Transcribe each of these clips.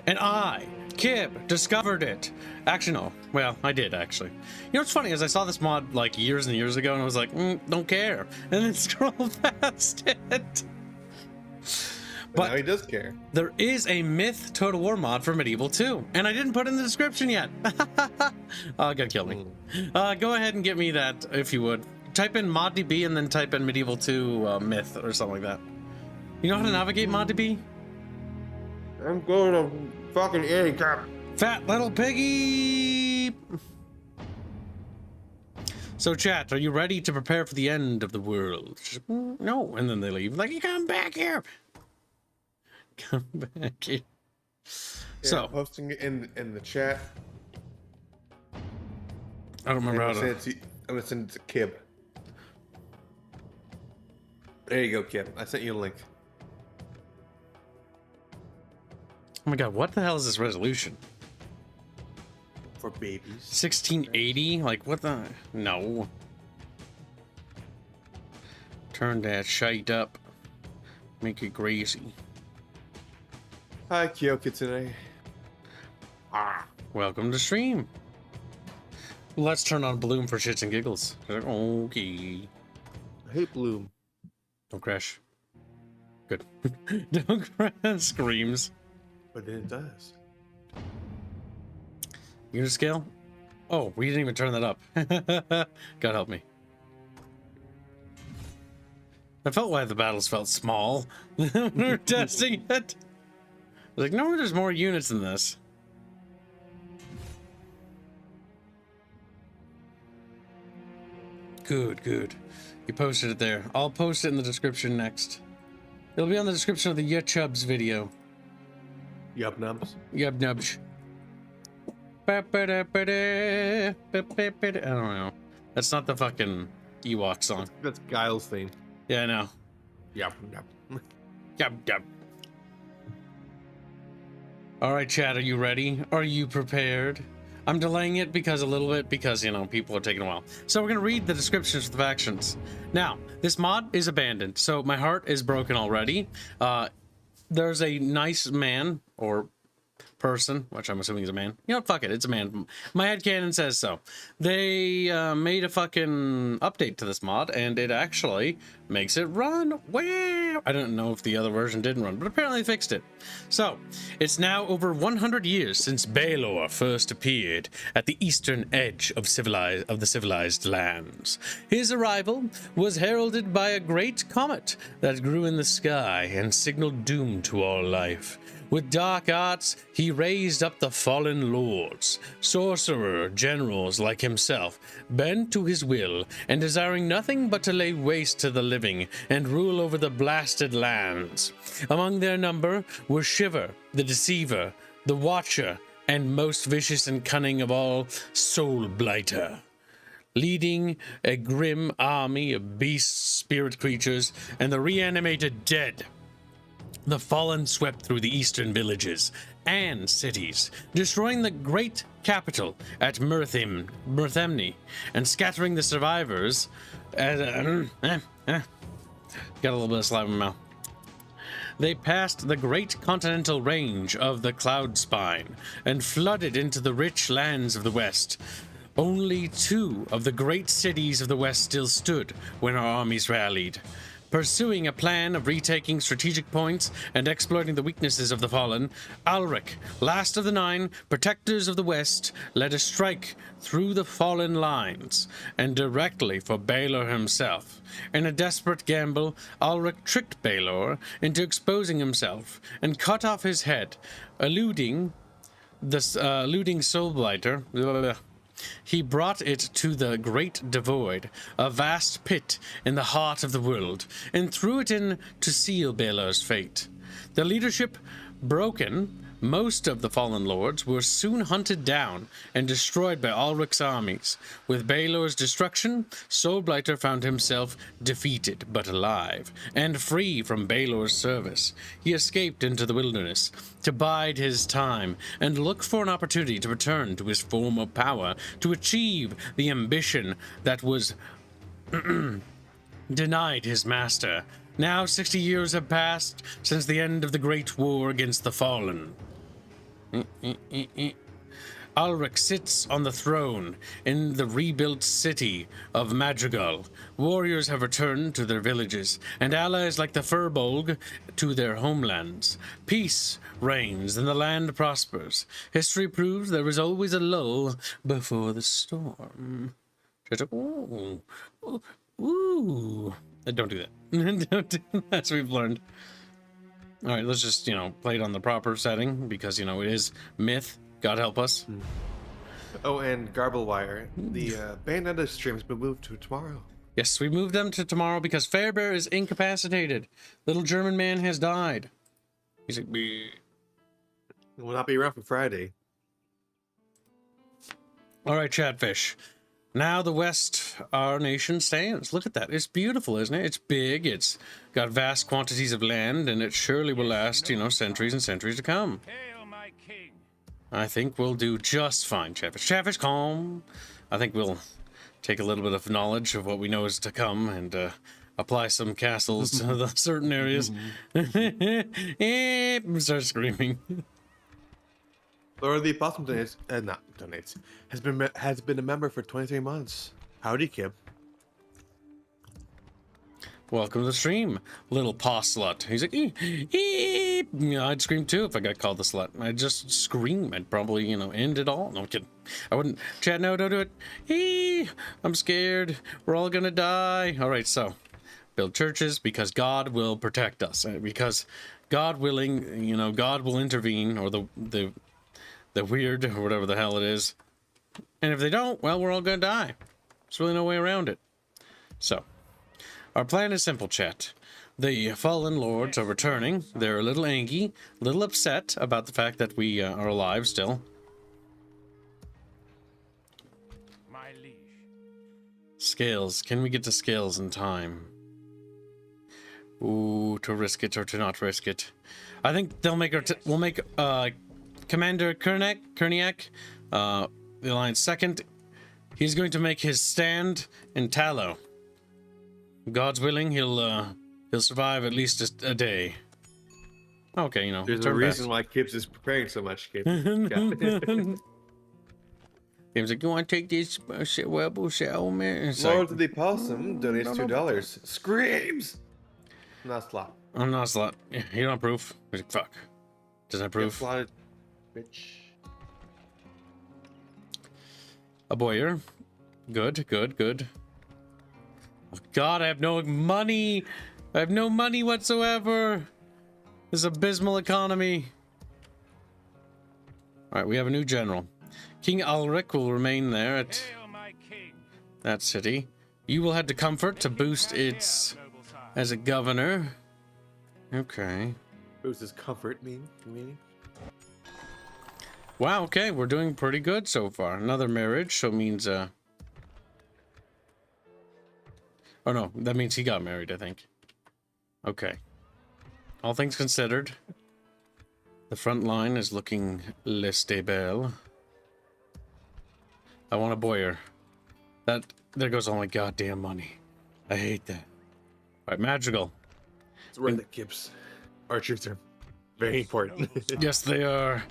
and I, Kib, discovered it. Actually, no. Well, I did, actually. You know what's funny is I saw this mod like years and years ago, and I was like, don't care. And then scrolled past it. But now he does care. There is a Myth Total War mod for Medieval 2, and I didn't put it in the description yet. Oh, God, kill me. Go ahead and get me that, if you would. Type in ModDB and then type in Medieval 2 Myth or something like that. You know how to navigate ModDB? I'm going to fucking handicap. Fat little piggy! So, chat, are you ready to prepare for the end of the world? No, and then they leave. Like, you come back here! Come back here. Yeah, so posting it in the chat. I don't remember how to. I'm gonna send it to Kib. There you go, Kib. I sent you a link. Oh my god, what the hell is this resolution? For babies. 1680? Like, what the? No. Turn that shite up. Make it crazy. Hi, Kyoka today. Welcome to stream. Let's turn on Bloom for shits and giggles. Okay. I hate Bloom. Don't crash. Good. Don't crash. Screams. But then it does. Unit scale? Oh, we didn't even turn that up. God help me. I felt why the battles felt small when we were testing it. I was like, no, there's more units than this. Good, good. You posted it there. I'll post it in the description next. It'll be on the description of the Yutchubs video. Yub nubs. Yub nubs. I don't know. That's not the fucking Ewok song. That's Guile's theme. Yeah, I know. Yub nub. Yub yub. All right, chat, are you ready? Are you prepared? I'm delaying it because a little bit because, you know, people are taking a while. So we're going to read the descriptions of the factions. Now, this mod is abandoned, so my heart is broken already. There's a nice man or person, which I'm assuming is a man. You know, fuck it, it's a man. My headcanon says so. They made a fucking update to this mod, and it actually makes it run. Wow! I don't know if the other version didn't run, but apparently they fixed it. So, it's now over 100 years since Baelor first appeared at the eastern edge of the civilized lands. His arrival was heralded by a great comet that grew in the sky and signaled doom to all life. With dark arts, he raised up the fallen lords, sorcerer generals like himself, bent to his will and desiring nothing but to lay waste to the living and rule over the blasted lands. Among their number were Shiver, the Deceiver, the Watcher, and most vicious and cunning of all, Soul Blighter. Leading a grim army of beasts, spirit creatures, and the reanimated dead. The fallen swept through the eastern villages and cities, destroying the great capital at Murthemni, and scattering the survivors. Got a little bit of slime in my mouth. They passed the great continental range of the Cloud Spine and flooded into the rich lands of the west. Only 2 of the great cities of the west still stood when our armies rallied. Pursuing a plan of retaking strategic points and exploiting the weaknesses of the fallen, Alric, last of the 9 protectors of the West, led a strike through the fallen lines and directly for Baelor himself. In a desperate gamble, Alric tricked Baelor into exposing himself and cut off his head, eluding Soul Blighter. He brought it to the Great Devoid, a vast pit in the heart of the world, and threw it in to seal Baelor's fate. The leadership broken, most of the fallen lords were soon hunted down and destroyed by Ulric's armies. With Baelor's destruction, Soul Blighter found himself defeated but alive, and free from Baelor's service. He escaped into the wilderness to bide his time and look for an opportunity to return to his former power, to achieve the ambition that was denied his master. Now 60 years have passed since the end of the Great War against the Fallen. Ulrich sits on the throne in the rebuilt city of Madrigal. Warriors have returned to their villages, and allies like the Furbolg to their homelands. Peace reigns, and the land prospers. History proves there is always a lull before the storm. Ooh, ooh, ooh. Don't do that. Don't do that, as we've learned. All right, let's just, play it on the proper setting because, it is myth. God help us. Oh, and Garblewire. The Bayonetta stream has been moved to tomorrow. Yes, we moved them to tomorrow because Fairbear is incapacitated. Little German man has died. He's like, "Bleh." It will not be around for Friday. All right, Chatfish. Now the West, our nation stands. Look at that. It's beautiful, isn't it? It's big. It's got vast quantities of land, and it surely will last, centuries and centuries to come. Hail, my king. I think we'll do just fine, Chatfish. Chatfish, calm. I think we'll take a little bit of knowledge of what we know is to come and apply some castles to the certain areas. Start screaming. Laura the Possum donates. Has been a member for 23 months. Howdy, Kib. Welcome to the stream, little paw slut. He's like, I'd scream too if I got called the slut. I'd just scream. I'd probably, end it all. No, I'm kidding. I wouldn't. Chad, no, don't do it. I'm scared. We're all gonna die. All right, so build churches because God will protect us. Because God willing, God will intervene, or the weird, or whatever the hell it is. And if they don't, well, we're all gonna die. There's really no way around it. So, our plan is simple, chat. The fallen lords are returning. They're a little angry, a little upset about the fact that we are alive still. My liege. Scales. Can we get to scales in time? Ooh, to risk it or to not risk it. I think they'll make we'll make Commander Kerniak, the Alliance second. He's going to make his stand in Tallow. God's willing, he'll survive at least a day. Okay, There's a reason why Kibs is preparing so much, Kib. Game's like, you want to take this webble shell, man? Lord of the Possum donates $2. Screams! Not slot. I'm not a slot. You don't approve. He's like, fuck. Doesn't approve. Slotted, bitch. A boyer. Good, good, good. Oh, God, I have no money. I have no money whatsoever. This abysmal economy. All right, we have a new general. King Ulrich will remain there at Hail, my king. that city. You will head to Comfort to boost its as a governor. Okay. Boost his comfort meaning? Wow, okay, we're doing pretty good so far. Another marriage, so it means oh no, that means he got married, I think. Okay. All things considered, the front line is looking le stable. I want a boyer. There goes all my goddamn money. I hate that. All right, Madrigal. It's where the Kibs. Archers are very important. Yes, they are.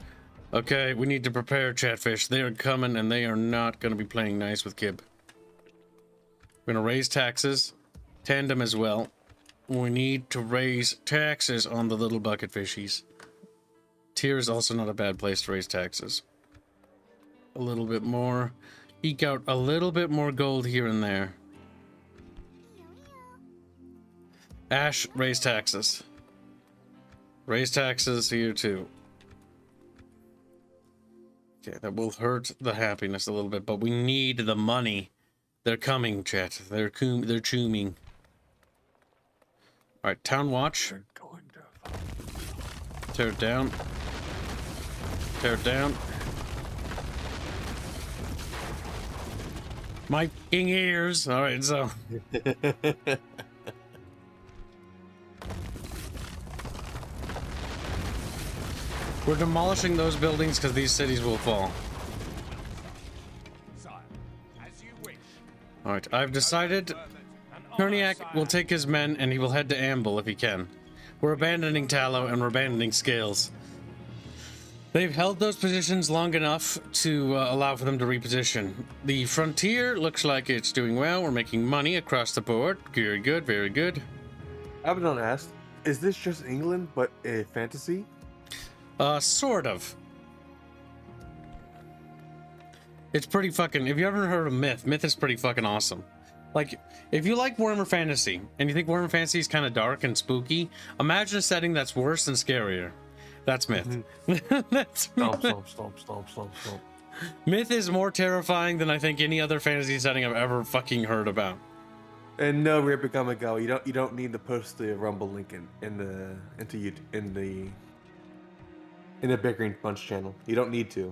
Okay, we need to prepare, Chatfish. They are coming, and they are not going to be playing nice with Kib. We're going to raise taxes. Tandem as well. We need to raise taxes on the little bucket fishies. Tier is also not a bad place to raise taxes. A little bit more. Eke out a little bit more gold here and there. Ash, raise taxes. Raise taxes here too. Okay, that will hurt the happiness a little bit, but we need the money. They're coming, chat. They're chooming. All right, Town Watch. Tear it down. Tear it down. My f***ing ears. All right, so. We're demolishing those buildings because these cities will fall. All right, I've decided Kerniak will take his men and he will head to Amble if he can. We're abandoning Tallow and we're abandoning Scales. They've held those positions long enough to allow for them to reposition. The frontier looks like it's doing well. We're making money across the board. Very good, very good. Abaddon asked, "Is this just England, but a fantasy?" Sort of. It's pretty fucking... If you ever heard of Myth, Myth is pretty fucking awesome. Like, if you like Warhammer Fantasy, and you think Warhammer Fantasy is kind of dark and spooky, imagine a setting that's worse and scarier. That's Myth. That's Stomp, stomp, stomp, stomp, stomp, stomp. Myth is more terrifying than I think any other fantasy setting I've ever fucking heard about. And no, Rip Become a Go. You don't need to post the Rumble link in the Bickering Punch channel. You don't need to.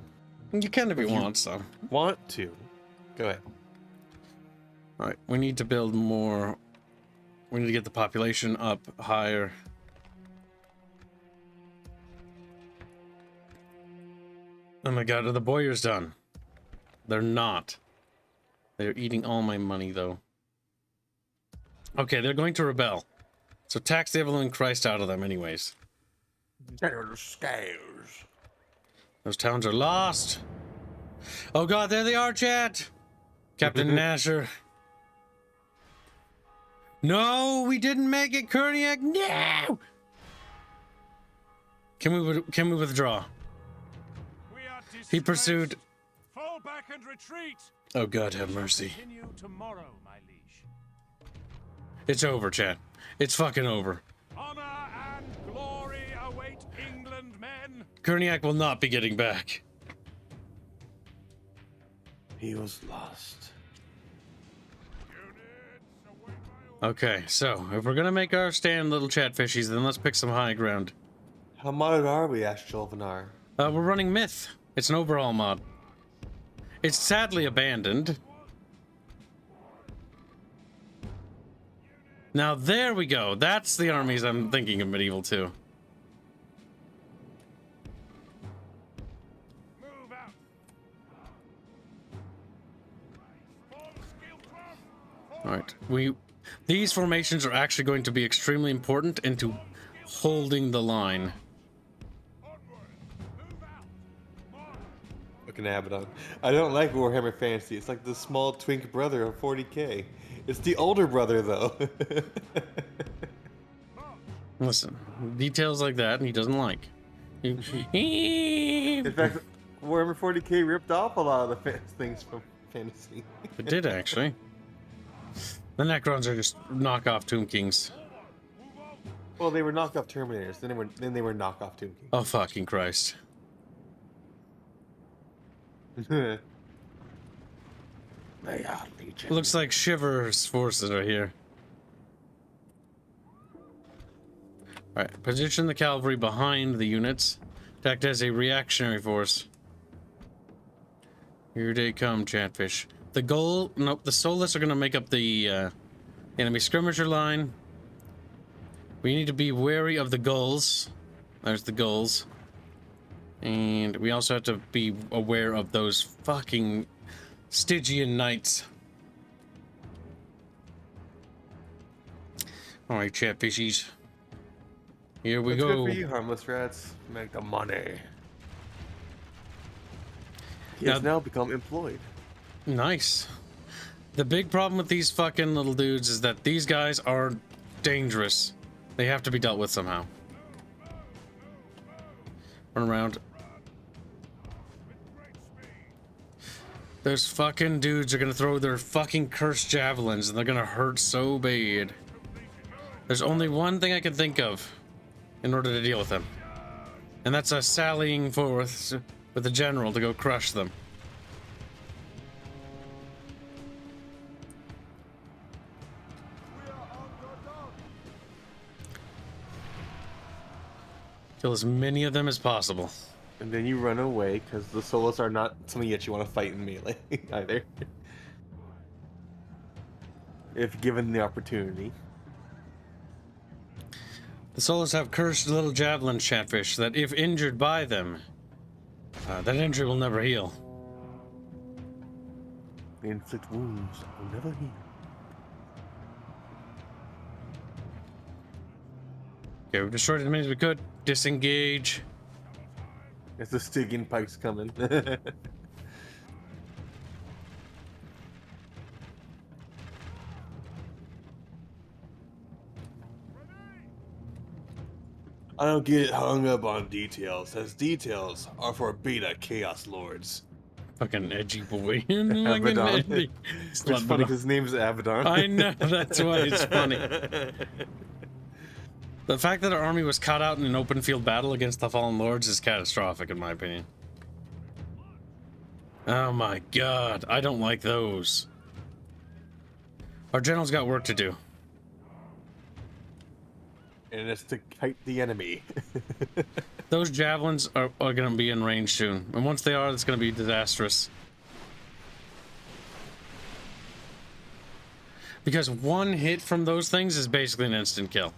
You can if you want, so. Want to? Go ahead. All right, we need to build more. We need to get the population up higher. Oh my god, are the boyars done? They're not. They're eating all my money, though. Okay, they're going to rebel. So tax the Evelyn Christ out of them anyways. Scales. Those towns are lost. Oh god, there they are, chat! Captain Nasher. No, we didn't make it, Kurniak. No! Can we withdraw? We are He pursued... Fall back and retreat. Oh god, have mercy. Continue tomorrow, my liege. It's over, chat. It's fucking over. Honor and glory await England, men. Kurniak will not be getting back. He was lost. Okay, so if we're gonna make our stand, little chatfishies, then let's pick some high ground. How modded are we, asked Jolvanar. We're running Myth. It's an overall mod. It's sadly abandoned. Now there we go. That's the armies I'm thinking of medieval too. Move out. All right, these formations are actually going to be extremely important into holding the line. Fucking Abaddon. I don't like Warhammer Fantasy. It's like the small twink brother of 40k. It's the older brother, though. Listen, details like that he doesn't like. In fact, Warhammer 40k ripped off a lot of the things from Fantasy. It did actually. The Necrons are just knockoff Tomb Kings. Well, they were knockoff Terminators. Then they were knockoff Tomb Kings. Oh fucking Christ! They are legion. Looks like Shiver's forces are here. All right, position the cavalry behind the units, to act as a reactionary force. Here they come, chatfish. The goal, nope, the Soulless are going to make up the enemy skirmisher line. We need to be wary of the gulls. There's the gulls. And we also have to be aware of those fucking Stygian knights. Alright, chatfishies. Here we go. Good for you, harmless rats. Make the money. He has now become employed. Nice. The big problem with these fucking little dudes is that these guys are dangerous. They have to be dealt with somehow. Run around. Those fucking dudes are gonna throw their fucking cursed javelins and they're gonna hurt so bad. There's only one thing I can think of in order to deal with them. And that's us sallying forth with the general to go crush them. Kill as many of them as possible. And then you run away because the Solos are not something that you want to fight in melee either. If given the opportunity. The Solos have cursed little javelin chatfish that if injured by them, that injury will never heal. They inflict wounds that will never heal. Okay, we've destroyed as many as we could. Disengage. It's the Stygian pikes coming. I don't get hung up on details, as details are for beta chaos lords. Fucking edgy boy. Fucking Abaddon. edgy. It's funny because his name's Abaddon. I know, that's why it's funny. The fact that our army was caught out in an open field battle against the Fallen Lords is catastrophic, in my opinion. Oh my god, I don't like those. Our general's got work to do. And it's to kite the enemy. Those javelins are going to be in range soon. And once they are, it's going to be disastrous. Because one hit from those things is basically an instant kill.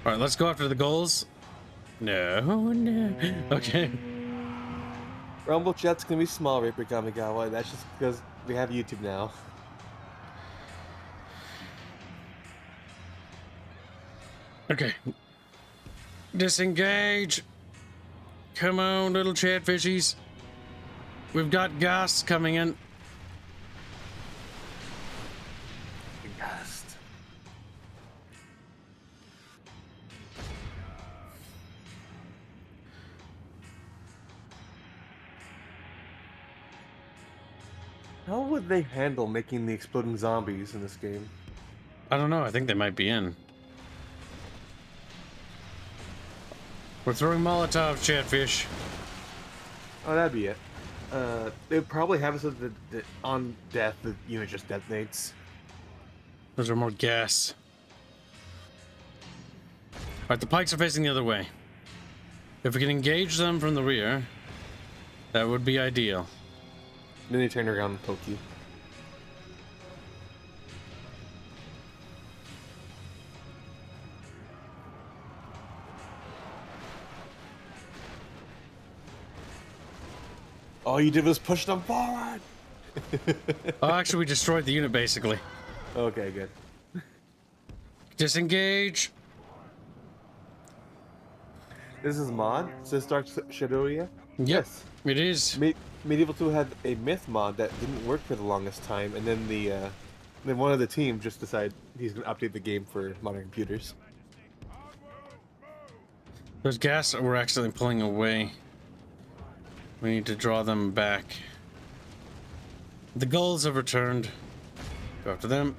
Alright, let's go after the goals. No. Okay. Rumble chat's gonna be small, Reaper Kamigawa. That's just because we have YouTube now. Okay. Disengage. Come on, little chatfishies. We've got ghasts coming in. Gast. How would they handle making the exploding zombies in this game? I don't know. I think they might be in. We're throwing Molotov, chatfish. Oh, that'd be it. They'd probably have it so that on death the unit just detonates. Those are more gas. Alright, the pikes are facing the other way. If we can engage them from the rear, that would be ideal. Then they turn around and poke you. All you did was push them forward! Oh, actually, we destroyed the unit, basically. Okay, good. Disengage. This is mod? Says Dark Shadoria? Yes, it is. Medieval 2 had a myth mod that didn't work for the longest time, and then then one of the team just decided he's gonna update the game for modern computers. Those gas we're accidentally pulling away. We need to draw them back. The gulls have returned. Go after them.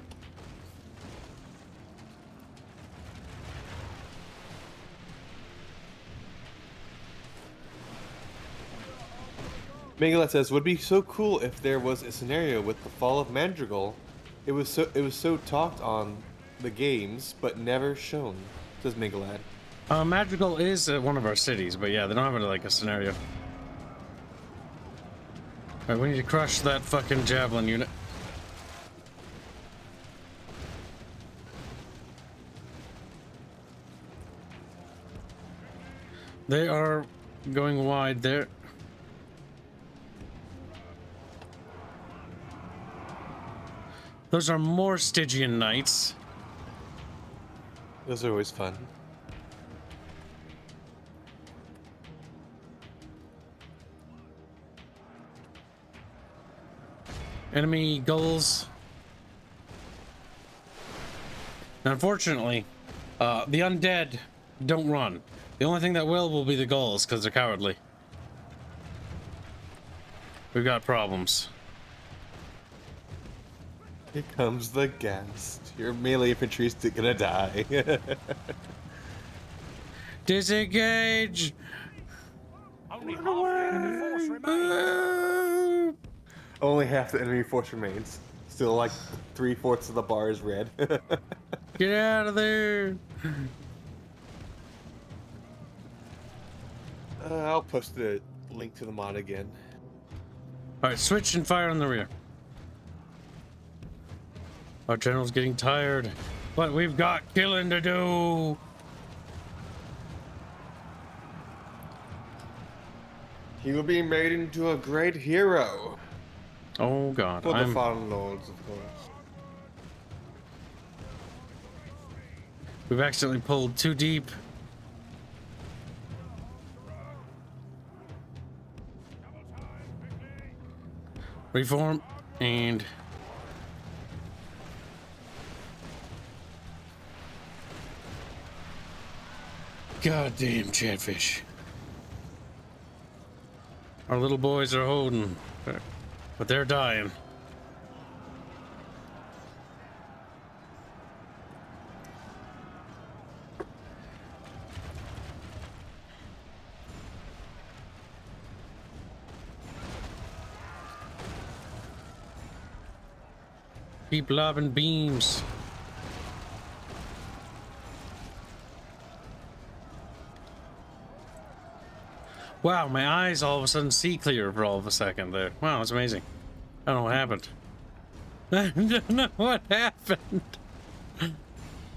Megalith says, would be so cool if there was a scenario with the fall of Madrigal. It was so talked on the games, but never shown, says Megalad. Madrigal is one of our cities, but yeah, they don't have like a scenario. Alright, we need to crush that fucking javelin unit. They are going wide there. Those are more Stygian knights. Those are always fun. Enemy gulls. Now, unfortunately, the undead don't run. The only thing that will be the gulls, because they're cowardly. We've got problems. Here comes the ghast. Your melee infantry's gonna die. Disengage! Only half the enemy force remains. Only half the enemy force remains. Still like 3/4 of the bar is red. Get out of there! I'll post the link to the mod again. Alright, switch and fire on the rear. Our general's getting tired, but we've got killing to do! He will be made into a great hero. Oh god, For the Fallen Lords, of course. We've accidentally pulled too deep. Reform and goddamn chatfish. Our little boys are holding, but they're dying. Keep lobbing beams. Wow, my eyes all of a sudden see clear for all of a second there. Wow, it's amazing. I don't know what happened. I don't know what happened.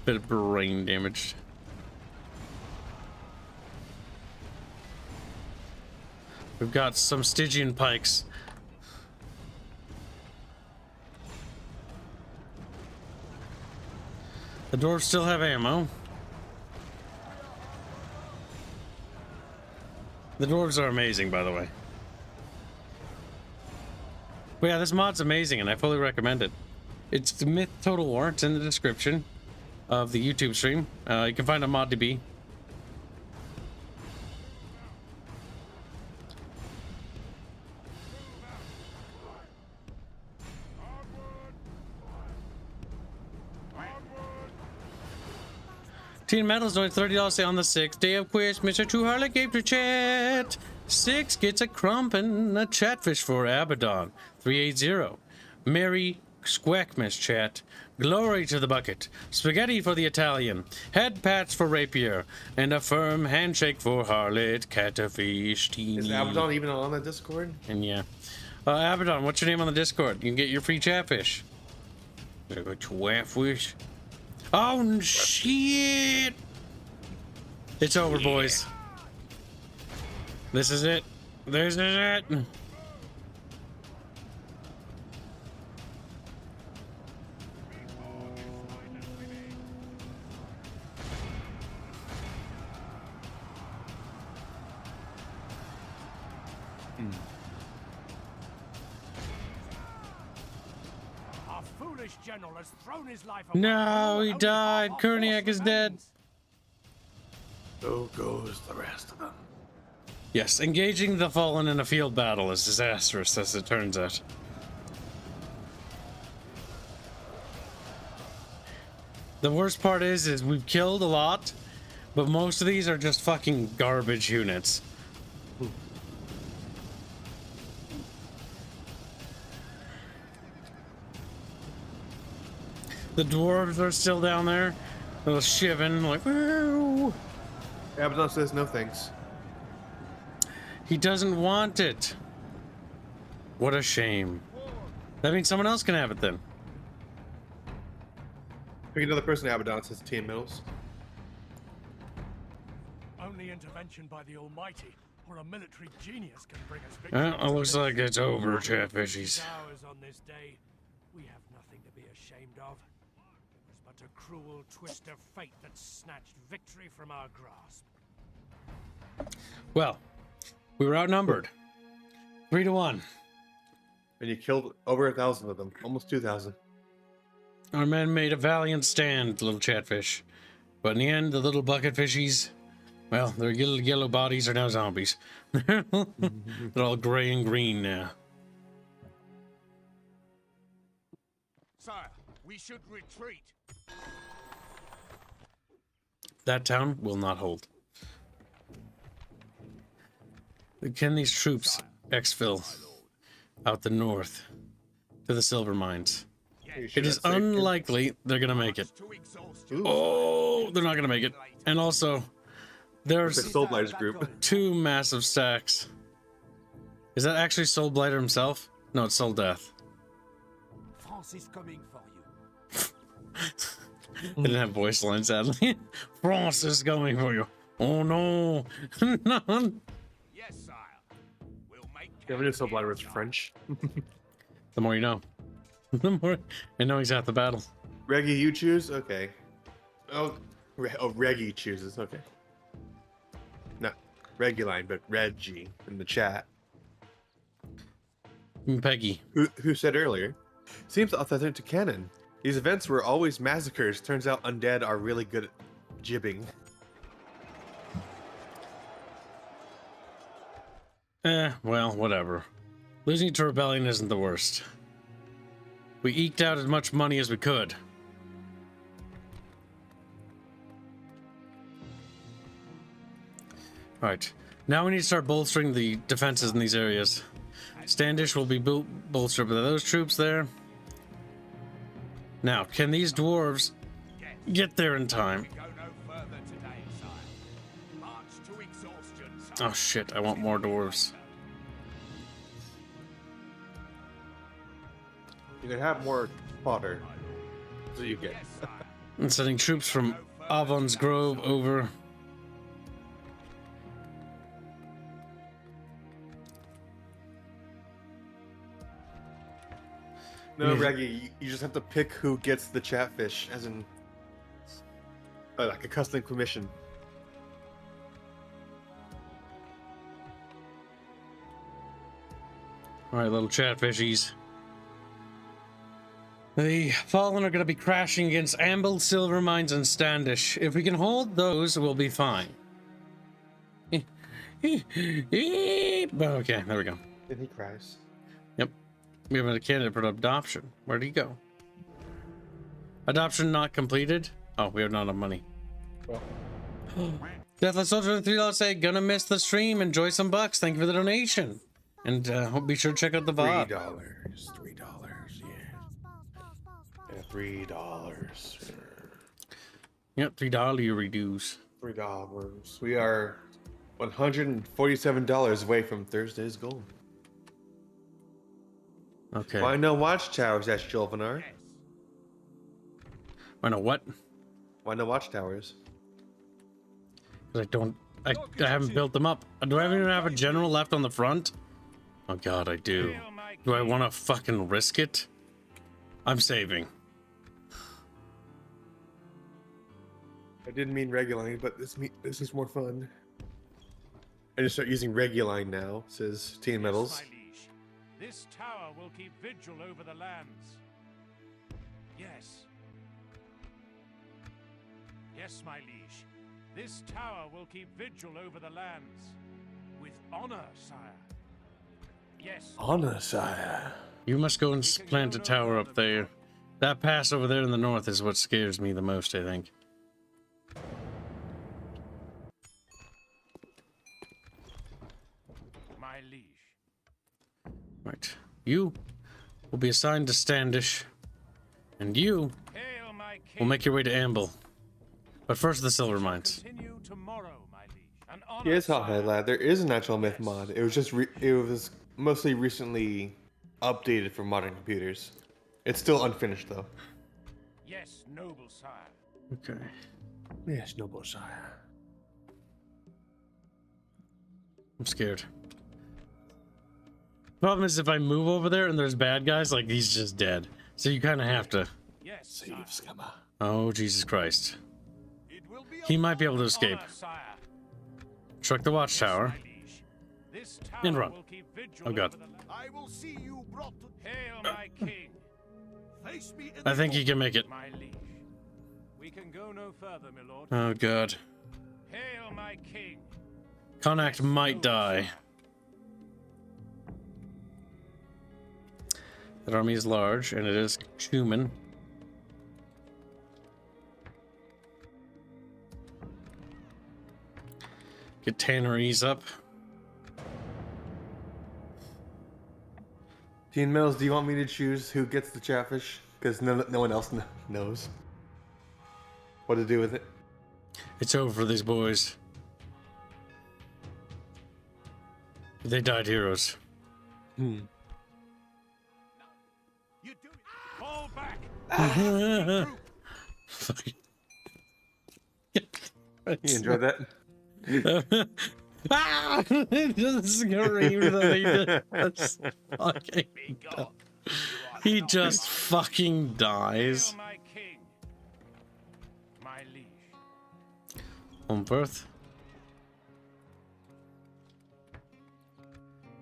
Bit of brain damage. We've got some Stygian pikes. The dwarves still have ammo. The dwarves are amazing, by the way. But yeah, this mod's amazing, and I fully recommend it. It's the Myth Total War. It's in the description of the YouTube stream. You can find a ModDB. Teen Metals doing $30 say on the 6th day of quiz. Mr. True Harlot gave to chat. 6 gets a crump and a chatfish for Abaddon. 380. Mary Squackmas chat. Glory to the bucket. Spaghetti for the Italian. Head pats for Rapier. And a firm handshake for Harlot. Catfish teeny. Is Abaddon even on the Discord? And yeah. Abaddon, what's your name on the Discord? You can get your free chatfish. There go chatfish. Oh shit! It's over, boys. This is it. This is it. Our foolish general has thrown his life away. No, he Only died. half our Kurniak force is dead. remains. So goes the rest of them. Yes, engaging the fallen in a field battle is disastrous, as it turns out. The worst part is we've killed a lot, but most of these are just fucking garbage units. The dwarves are still down there, little shiving, like, woo. Abaddon says no thanks. He doesn't want it. What a shame. That means someone else can have it then. Pick another person, Abaddon says Teen Metals. Only intervention by the Almighty or a military genius can bring us victory. Well, it looks like it's over, chatfishies. Hours on this day, we have nothing to be ashamed of. It was but a cruel twist of fate that snatched victory from our grasp. Well, we were outnumbered. 3-1. And you killed over 1,000 of them. Almost 2,000. Our men made a valiant stand, little chatfish. But in the end, the little bucket fishies, well, their little yellow bodies are now zombies. They're all gray and green now. Sire, we should retreat. That town will not hold. Can these troops exfil out the north to the silver mines? It is unlikely they're gonna make it. Oh, they're not gonna make it. And also, there's The Soul Blighters group. 2 massive stacks. Is that actually Soul Blighter himself? No, it's Soul Death. France is coming for you. They didn't have voice lines, sadly. France is coming for you. Oh no. No. Yes, sire. We'll make Yeah, we knew Soul Blighter was French. The more you know. The more I know he's at the battle. Reggie, you choose? Okay. Oh, Reggie chooses. Okay. Not Reguline, but Reggie in the chat. Peggy. Who said earlier? Seems authentic to canon. These events were always massacres. Turns out undead are really good at jibbing. Well, whatever. Losing to rebellion isn't the worst. We eked out as much money as we could. Alright, now we need to start bolstering the defenses in these areas. Standish will be bolstered by those troops there. Now, can these dwarves get there in time? Oh shit, I want more dwarves. You can have more fodder. So you get. I'm sending troops from Avon's Grove over. No, Reggie, you just have to pick who gets the chatfish, as in like a custom commission. Alright, little chatfishies. The Fallen are going to be crashing against Amble, Silver Mines, and Standish. If we can hold those, we'll be fine. Okay, there we go. Then he cries. Yep. We have a candidate for adoption. Where'd he go? Adoption not completed? Oh, we have not enough money. Well. Deathless Soldier $3 say, gonna miss the stream. Enjoy some bucks. Thank you for the donation. And be sure to check out the VOD. $3, yeah. $3. Yep, $3 reduce. $3. We are $147 away from Thursday's goal. Okay. Why no watchtowers, asked Jolvanar. I know what? Why no watchtowers? I haven't built them up. Do I even have a general left on the front? Oh god, I do. Do I want to fucking risk it? I'm saving. I didn't mean Reguline, but this is more fun. I just start using Reguline now, says Teen Metals. This tower will keep vigil over the lands. Yes. Yes, my liege. This tower will keep vigil over the lands. With honor, sire. Yes. Honor, sire. You must go and plant a tower up there. That pass over there in the north is what scares me the most, I think. My liege. Right. You will be assigned to Standish. And you Hail, my king. will make your way to Amble. But first the Silver Mines. Continue tomorrow, my liege. An honor, Yes, Hothead sire. Lad. There is an actual myth mod. It was just it was mostly recently updated for modern computers. It's still unfinished though. Yes, noble sire. Okay. Yes, noble sire. I'm scared. Problem is, if I move over there and there's bad guys, like, he's just dead. So you kind of have to. Yes, Save Scammer. Oh, Jesus Christ. It will be He might be able to escape. honor, sire. Truck the watchtower. My liege. This tower And run. will keep vigil Oh, God. over the land. I will see you brought to hail, my king. Face me in I think he can make it. my liege. We can go no further, my lord. Oh, God. Hail, my king. Connacht might die. That army is large, and it is human. Get tanneries up. Teen Metals, do you want me to choose who gets the chatfish? Because no one else knows what to do with it. It's over for these boys. They died heroes. Hmm. You do it. Fall back. Fucking- You enjoyed that? Ah! The scream that he just fucking Be gone. he just fucking dies. Hail, my king. My liege. On birth.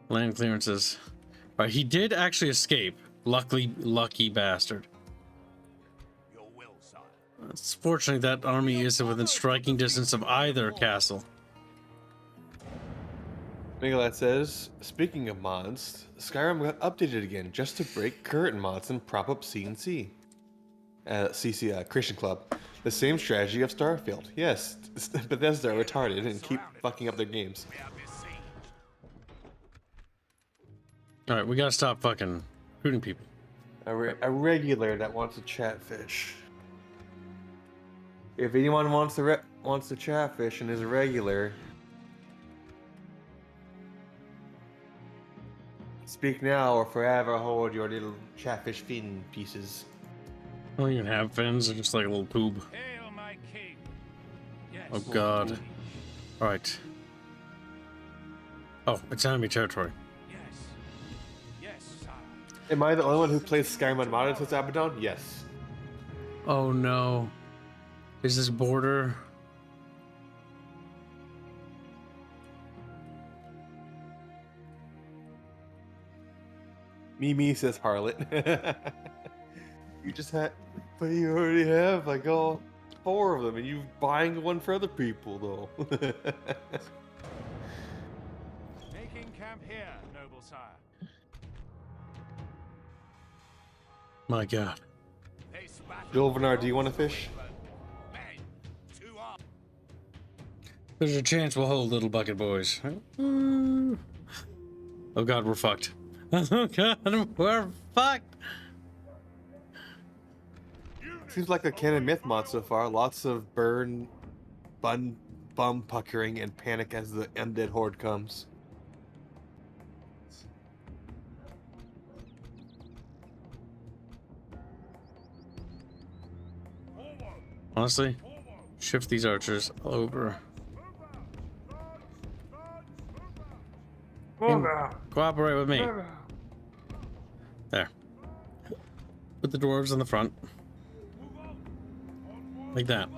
Land clearances. Right, he did actually escape. Lucky bastard. Your will, sire. It's fortunate that army isn't within striking distance of either castle. Megalad says, speaking of mods, Skyrim got updated again just to break current mods and prop up CNC. Christian Club. The same strategy of Starfield. Yes, Bethesda are retarded and keep fucking up their games. We are besieged. Alright, we gotta stop fucking recruiting people. A regular that wants a chatfish. If anyone wants to chatfish and is a regular, speak now or forever hold your little chatfish fin pieces. I don't even have fins, they're just like a little tube. Hail my king. Yes. Oh god. Alright. Oh, it's enemy territory. Yes. Yes, sire. Am I the only one who plays Skyrim unmodded since Abaddon? Yes. Oh no. Is this border? Mimi says harlot. You just had, but you already have like all 4 of them, and you're buying one for other people though. Making camp here, noble sire. My god. Face battle. Jolvanar, do you want to fish? Men, to arms. There's a chance we'll hold little bucket boys. Oh god, we're fucked. Oh god, we're fucked. Seems like a canon myth mod so far. Lots of bum puckering and panic as the undead horde comes. Honestly, shift these archers all over. Cooperate with me. There. Put the dwarves in the front. Like that.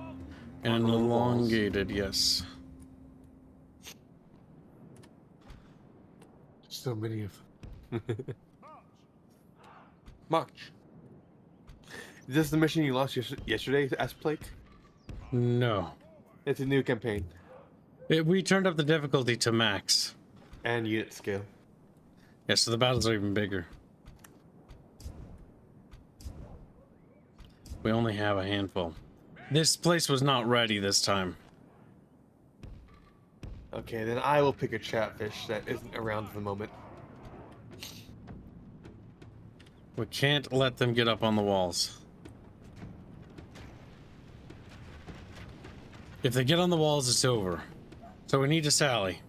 And elongated, yes. So many of them. March. Is this the mission you lost yesterday, Asplake? No. It's a new campaign. We turned up the difficulty to max. And unit scale. Yeah, so the battles are even bigger. We only have a handful. This place was not ready this time. Okay, then I will pick a chatfish that isn't around at the moment. We can't let them get up on the walls. If they get on the walls, it's over. So we need to sally.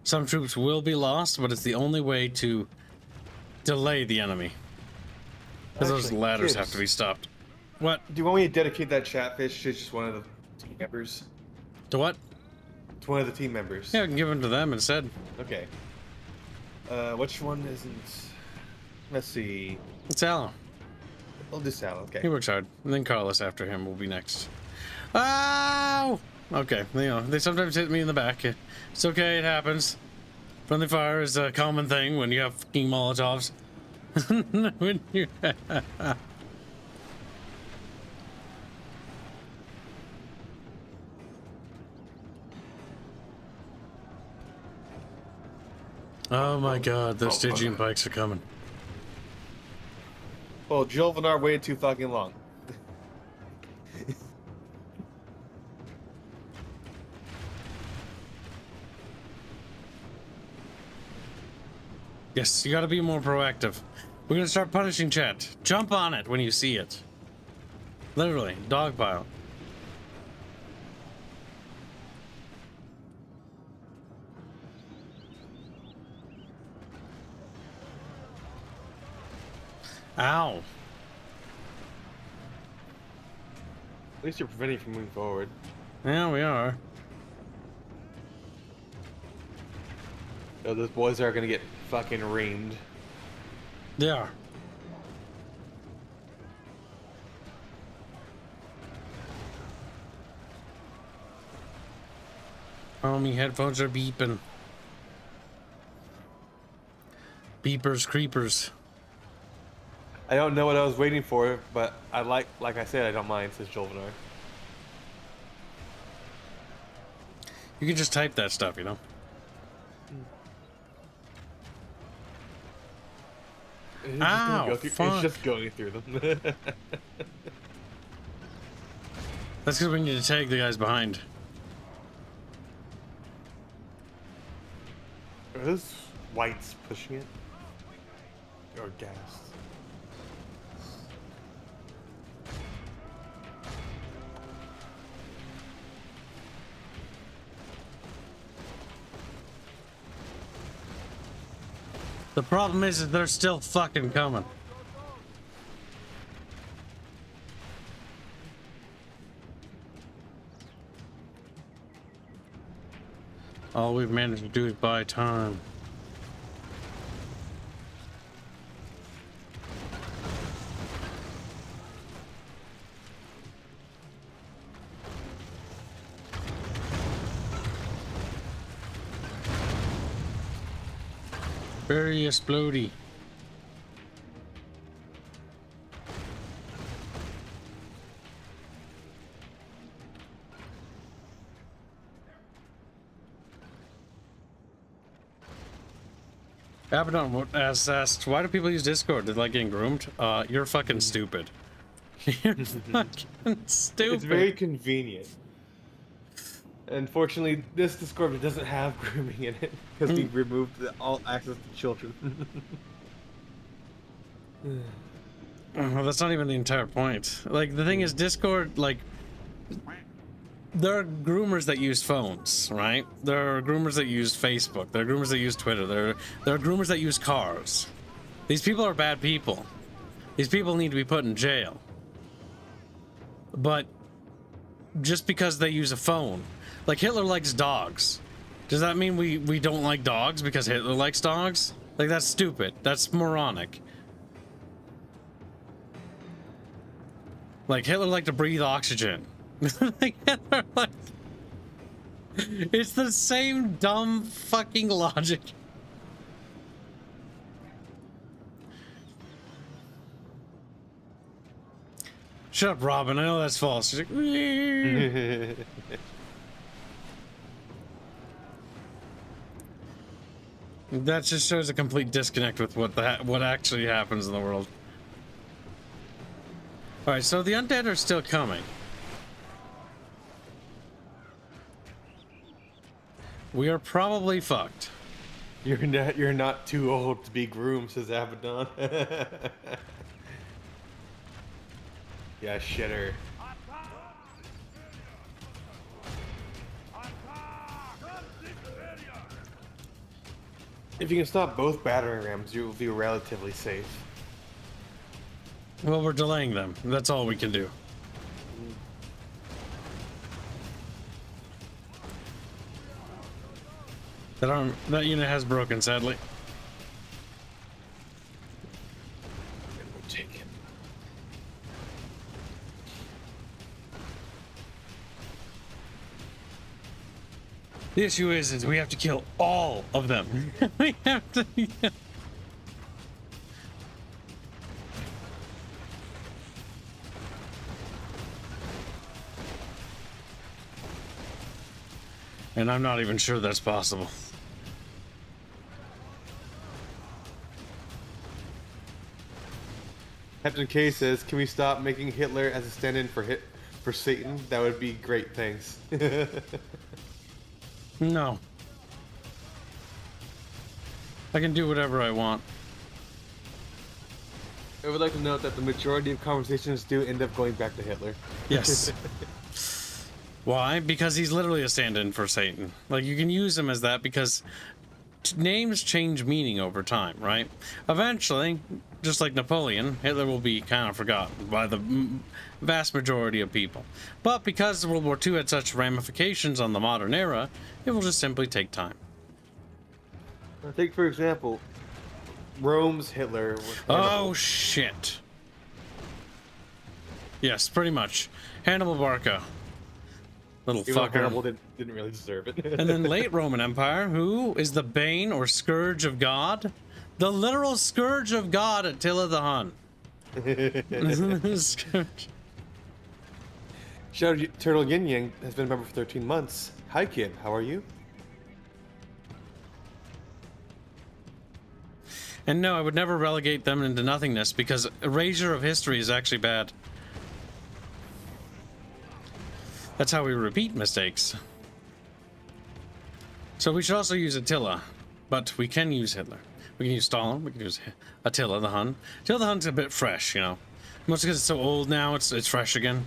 Some troops will be lost, but it's the only way to delay the enemy. Because those Actually, ladders kids. have to be stopped. What? Do you want me to dedicate that chatfish to just one of the team members? To what? To one of the team members. Yeah, I can give them to them instead. Okay. Which one isn't? Let's see. It's Alan. I'll do Sal. Okay. He works hard. And then Carlos after him will be next. Ow! Okay, you know, they sometimes hit me in the back. It's okay, it happens. Friendly fire is a common thing when you have fucking Molotovs. When you... Oh my god, the Stygian pikes are coming. Well, Jolvanar waited too fucking long. Yes, you gotta be more proactive. We're gonna start punishing chat. Jump on it when you see it. Literally, dogpile. Ow. At least you're preventing from moving forward. Yeah, we are. Oh, those boys are gonna get fucking reamed. They are. Oh, me headphones are beeping. Beepers, creepers. I don't know what I was waiting for, but I like I said, I don't mind, says Jolvenar. You can just type that stuff, you know? Ow, It's just going through them. That's because we need to tag the guys behind. Are those whites pushing it? Or gas? The problem is that they're still fucking coming. All we've managed to do is buy time. Very explodey. Abaddon asked, why do people use Discord? They're like getting groomed? You're fucking stupid. You're fucking stupid. It's very convenient. Unfortunately, this Discord doesn't have grooming in it because we removed all access to children. Well, that's not even the entire point. Like, the thing is, Discord, like, there are groomers that use phones, right? There are groomers that use Facebook. There are groomers that use Twitter. There are groomers that use cars. These people are bad people. These people need to be put in jail. But just because they use a phone, like Hitler likes dogs, does that mean we don't like dogs because Hitler likes dogs? Like, that's stupid. That's moronic. Like, Hitler liked to breathe oxygen. Like, Hitler liked... It's the same dumb fucking logic. Shut up, Robin. I know that's false. She's like, "Meh." That just shows a complete disconnect with what actually happens in the world. All right, so the undead are still coming. We are probably fucked. You're not too old to be groomed, says Abaddon. Yeah, shitter. If you can stop both battering rams, you will be relatively safe. Well, we're delaying them. That's all we can do. That unit has broken, sadly. We'll take him. The issue is we have to kill all of them. We have to. Yeah. And I'm not even sure that's possible. Captain K says, "Can we stop making Hitler as a stand-in for Satan? That would be great, thanks." No. I can do whatever I want. I would like to note that the majority of conversations do end up going back to Hitler. Yes. Why? Because he's literally a stand-in for Satan. Like, you can use him as that because names change meaning over time, right? Eventually, just like Napoleon, Hitler will be kind of forgotten by the vast majority of people. But because World War II had such ramifications on the modern era, it will just simply take time. I think, for example, Rome's Hitler was Oh, shit. Yes, pretty much. Hannibal Barca. Little Even though fucker. Hannibal didn't really deserve it. And then late Roman Empire, who is the bane or scourge of God? The literal scourge of God, Attila the Hun. Scourge. Shadow Turtle Yin Yang has been a member for 13 months. Hi, kid. How are you? And no, I would never relegate them into nothingness because erasure of history is actually bad. That's how we repeat mistakes. So we should also use Attila, but we can use Hitler. We can use Stalin. We can use Attila the Hun. Attila the Hun's a bit fresh, you know. Mostly because it's so old now, it's fresh again.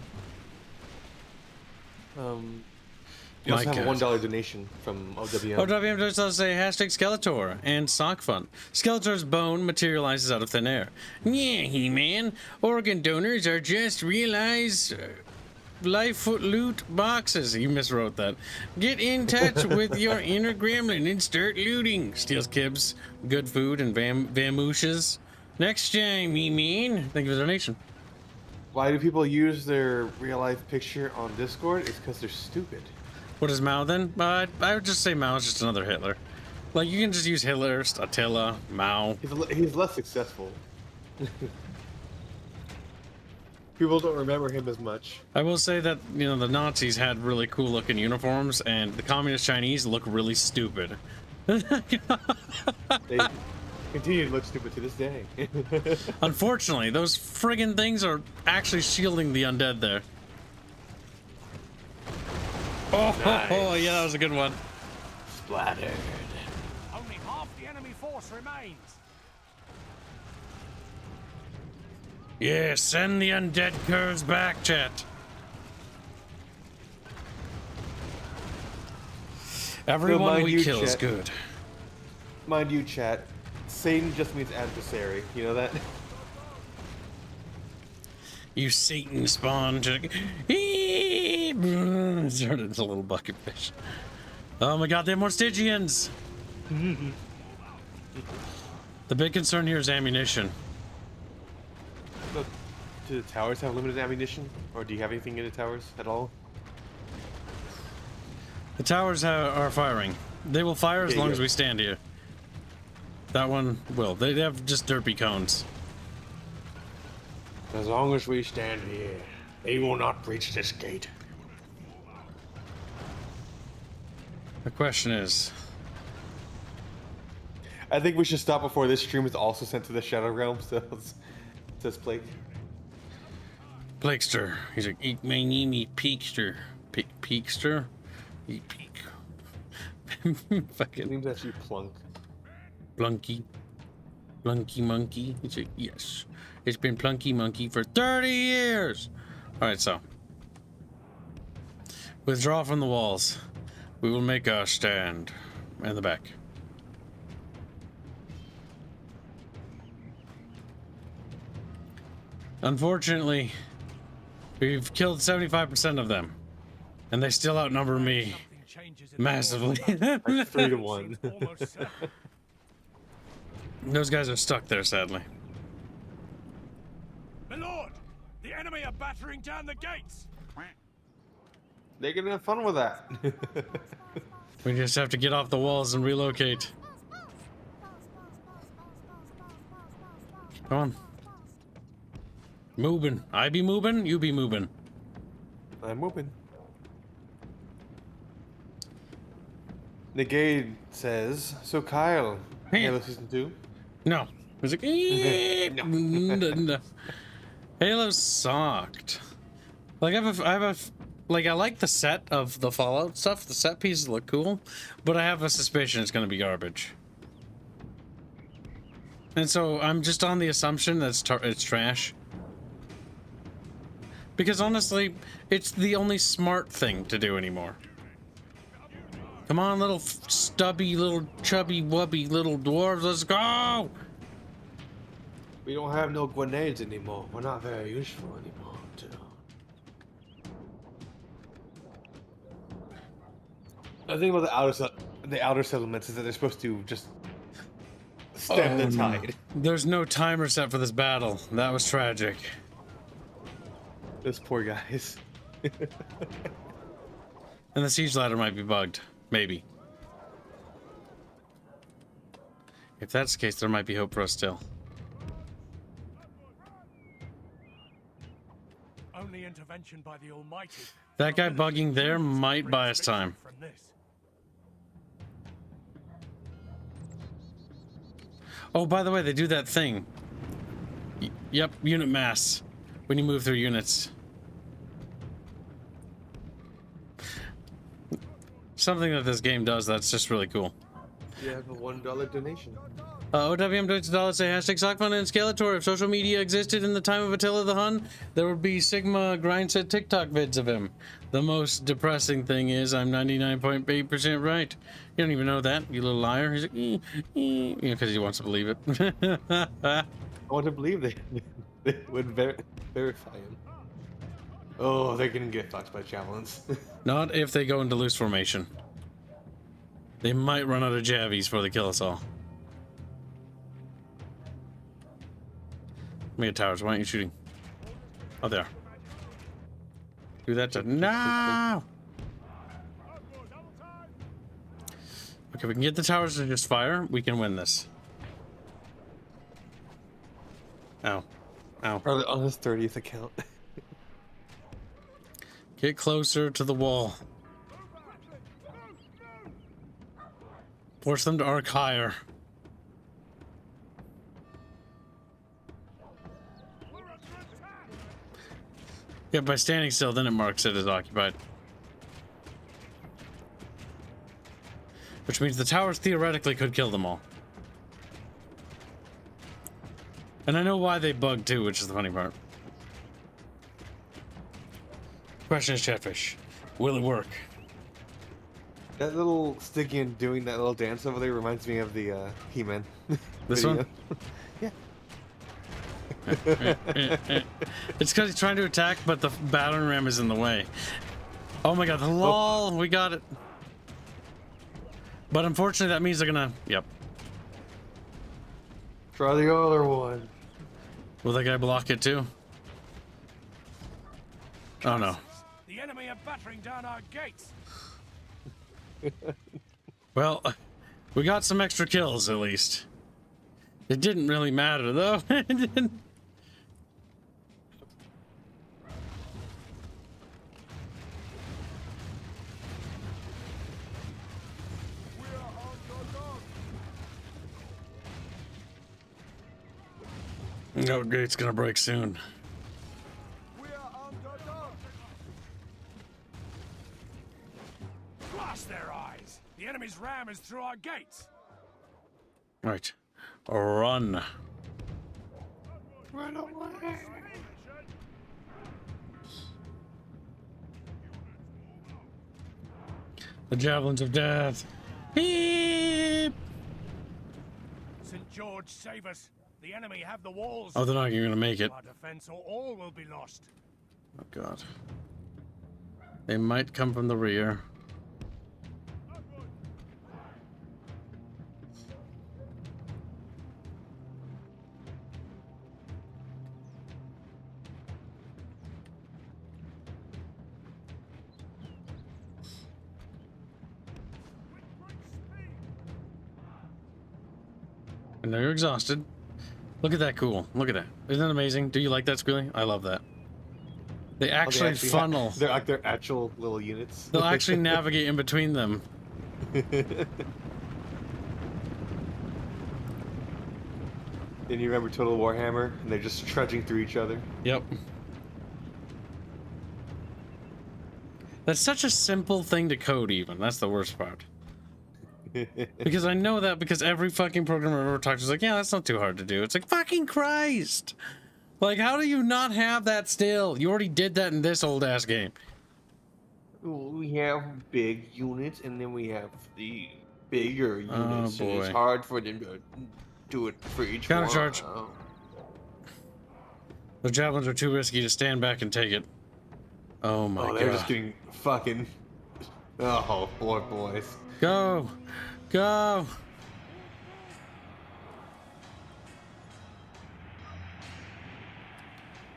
You also have a $1 donation from OWM. OWM does also say hashtag Skeletor and sock fun. Skeletor's bone materializes out of thin air. Yeah, He-Man. Organ donors are just realized life loot boxes. You miswrote that. Get in touch with your inner gremlin and start looting. Steals kibs, good food, and vamooshes. Next time, He-Man. Thank you for the donation. Why do people use their real-life picture on Discord? It's because they're stupid. What is Mao then? I would just say Mao is just another Hitler. Like, you can just use Hitler, Attila, Mao. He's less successful. People don't remember him as much. I will say that, you know, the Nazis had really cool looking uniforms, and the communist Chinese look really stupid. They continue to look stupid to this day. Unfortunately, those friggin' things are actually shielding the undead there. Oh, nice. Oh, yeah, that was a good one. Splattered. Only half the enemy force remains. Yeah, send the undead curves back, chat. Everyone we kill is good. Mind you, chat, Satan just means adversary. You know that? You Satan spawn. It turned into a little bucket fish. Oh my god, they have more Stygians! The big concern here is ammunition. Look, do the towers have limited ammunition? Or do you have anything in the towers at all? The towers are firing. They will fire as long as we stand here. That one will. They have just derpy cones. As long as we stand here, they will not breach this gate. The question is... I think we should stop before this stream is also sent to the Shadow Realm, so says Plague. Plakester. He's like, eat my name, Peekster. Peekster? Eat peek. Fucking... Name's actually Plunk. Plunky. Plunky Monkey. He's like, yes. It's been Plunky Monkey for 30 years! Alright, so. Withdraw from the walls. We will make our stand. In the back. Unfortunately, we've killed 75% of them. And they still outnumber me massively. Like 3 to 1. Those guys are stuck there, sadly. My lord, the enemy are battering down the gates. They can have fun with that. We just have to get off the walls and relocate. Come on. Moving. I be moving, you be moving. I'm moving. Negade says, so Kyle, Halo Season 2? No. He's like, no. Halo sucked. Like, I like the set of the Fallout stuff. The set pieces look cool, but I have a suspicion it's going to be garbage. And so I'm just on the assumption that it's trash. Because honestly, it's the only smart thing to do anymore. Come on, little stubby, little chubby, wubby little dwarves, let's go! We don't have no grenades anymore. We're not very useful anymore, too. The thing about the outer settlements is that they're supposed to just stem the tide. There's no timer set for this battle. That was tragic. Those poor guys. And the siege ladder might be bugged. Maybe. If that's the case, there might be hope for us still. Only intervention by the Almighty. That guy bugging there might buy us time. From this. Oh, by the way, they do that thing. Yep, unit mass. When you move through units. Something that this game does that's just really cool. You have a $1 donation. OWM donates $1, say hashtag Sockfun and Skeletor. If social media existed in the time of Attila the Hun, there would be Sigma grindset TikTok vids of him. The most depressing thing is I'm 99.8% right. You don't even know that, you little liar. He's like, because he wants to believe it. I want to believe they would verify him. Oh, they're gonna get fucked by javelins. Not if they go into loose formation. They might run out of javies before they kill us all. Mega towers, why aren't you shooting? Oh, there. Do that to... No! Okay, we can get the towers to just fire. We can win this. Ow. Ow. Probably on his 30th account. Get closer to the wall. Force them to arc higher. Yeah, by standing still, then it marks it as occupied. Which means the towers theoretically could kill them all. And I know why they bug too, which is the funny part. Question is, Chatfish, will it work? That little Stygian doing that little dance over there reminds me of the He-Man. This one? Yeah. It's because he's trying to attack, but the battering ram is in the way. Oh my god, the lol, we got it. But unfortunately, that means they're gonna... Yep. Try the other one. Will that guy block it too? Oh no. The enemy are battering down our gates. Well, we got some extra kills at least. It didn't really matter though. It didn't. No, gate's gonna break soon. Blast their eyes. The enemy's ram is through our gates. Right. Run. Run away. The javelins of death. Beep. St. George, save us. The enemy have the walls. Oh, they're not even gonna make it. Our defense or all will be lost. Oh god. They might come from the rear. And now you're exhausted. Look at that cool. Look at that. Isn't that amazing? Do you like that, Squealy? I love that. They actually funnel. They're like their actual little units. They'll actually navigate in between them. And you remember Total Warhammer? And they're just trudging through each other. Yep. That's such a simple thing to code even. That's the worst part. Because I know that because every fucking programmer I've ever talked to is like, yeah, that's not too hard to do. It's like, fucking Christ! Like, how do you not have that still? You already did that in this old-ass game. We have big units, and then we have the bigger units. Oh, boy. And it's hard for them to do it for each one. Countercharge. The javelins are too risky to stand back and take it. Oh my god. They're just getting fucking... Oh, boy, boys. Go! Go!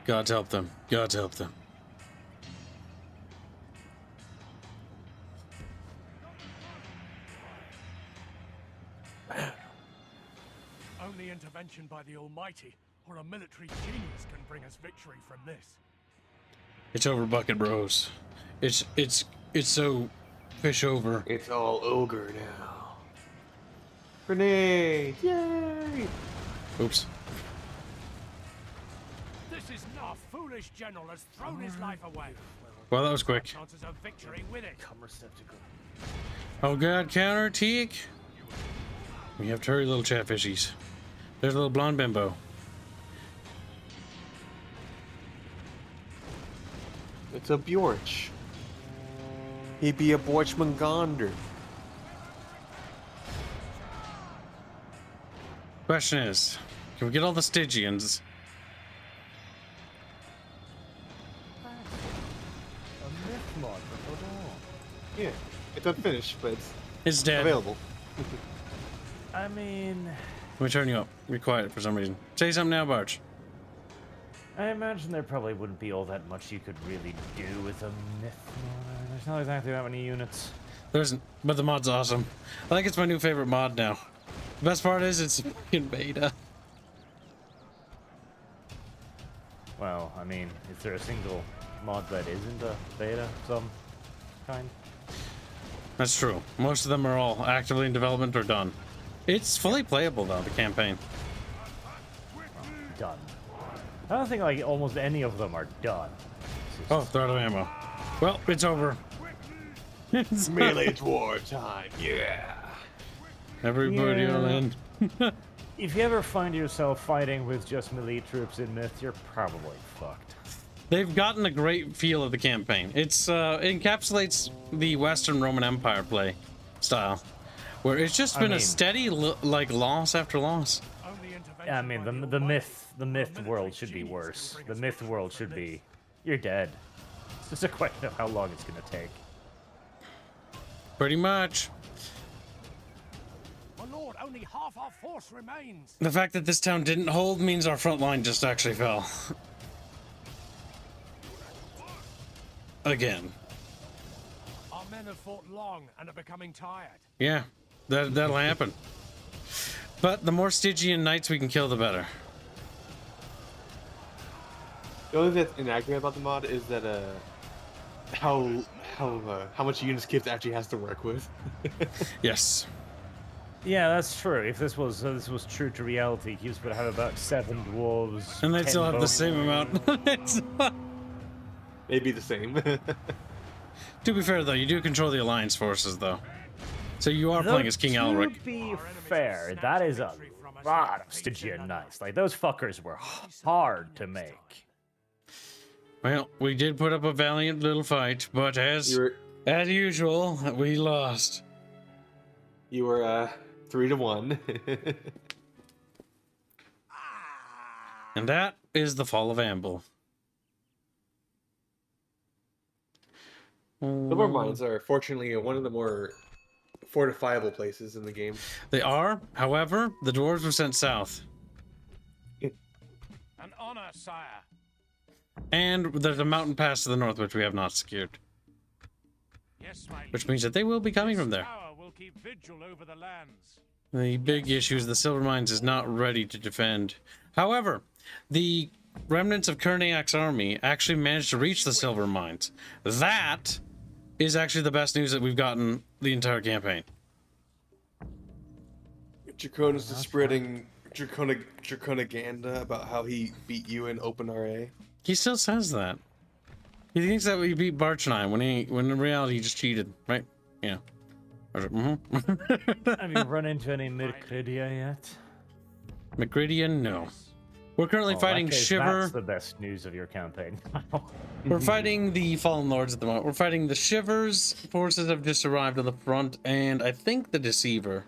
God help them. God help them. Only intervention by the Almighty or a military genius can bring us victory from this. It's over, Bucket Bros. It's so fish over. It's all ogre now. Grenade! Yay! Oops. This is enough. Foolish general has thrown his life away. Well, that was quick. Chances of victory with it. Oh god, counter teak. We have to hurry, little chatfishies. There's a little blonde bimbo. It's a Bjorch. He be a Borchmangonder. Question is, can we get all the Stygians? A myth mod for Odon. Yeah, it's unfinished, but it's It's dead. available. I mean, Let me turn you up. You're quiet for some reason. Say something now, Barch. I imagine there probably wouldn't be all that much you could really do with a myth mod. There's not exactly that many units. There isn't, but the mod's awesome. I think it's my new favorite mod now. The best part is it's fucking beta. Well, I mean, is there a single mod that isn't a beta of some kind? That's true. Most of them are all actively in development or done. It's fully playable though, the campaign. Done. I don't think like almost any of them are done. Oh, they're out of ammo. Well, it's over. It's Melee war time, yeah. Everybody Yeah. all in. If you ever find yourself fighting with just melee troops in Myth, you're probably fucked. They've gotten a great feel of the campaign. It's encapsulates the Western Roman Empire play style, where it's just been a mean- steady like loss after loss. Only intervention Yeah, I mean, by the myth world should be worse. The myth world should be, you're dead. It's just a question of how long it's gonna take. Pretty much. My lord, only half our force remains. The fact that this town didn't hold means our front line just actually fell. Again. Our men have fought long and are becoming tired. Yeah, that'll happen. But the more Stygian knights we can kill, the better. The only thing that's inaccurate about the mod is that how much units Gibbs actually has to work with. Yes. Yeah, that's true. If this was true to reality, Cubes would have about 7 dwarves. And they'd 10 still have the bone- same amount. It's- Maybe the same. To be fair, though, you do control the Alliance forces, though. So you are Though, playing as King Alaric. To be fair, that is a lot of Stygian knights. Like, those fuckers were hard to make. Well, we did put up a valiant little fight, but as usual, we lost. You were 3-1. And that is the fall of Amble. Silver mines are fortunately one of the more fortifiable places in the game. They are, however, the dwarves were sent south. An honor, sire. And there's a mountain pass to the north, which we have not secured. Yes, my Which means that they will be coming from there. tower will keep vigil over the lands. The big issue is the Silver Mines is not ready to defend. However, the remnants of Kerniak's army actually managed to reach the Silver Mines. That is actually the best news that we've gotten the entire campaign. Draconis is spreading Draconaganda about how he beat you in Open RA. He still says that. He thinks that we beat Barch and I when in reality he just cheated, right? Yeah. Have you run into any Mirkridia yet? McGridian, no. We're currently Oh, in fighting that case, Shiver. That's the best news of your campaign. We're fighting the Fallen Lords at the moment. We're fighting the Shivers. Forces have just arrived on the front, and I think the Deceiver.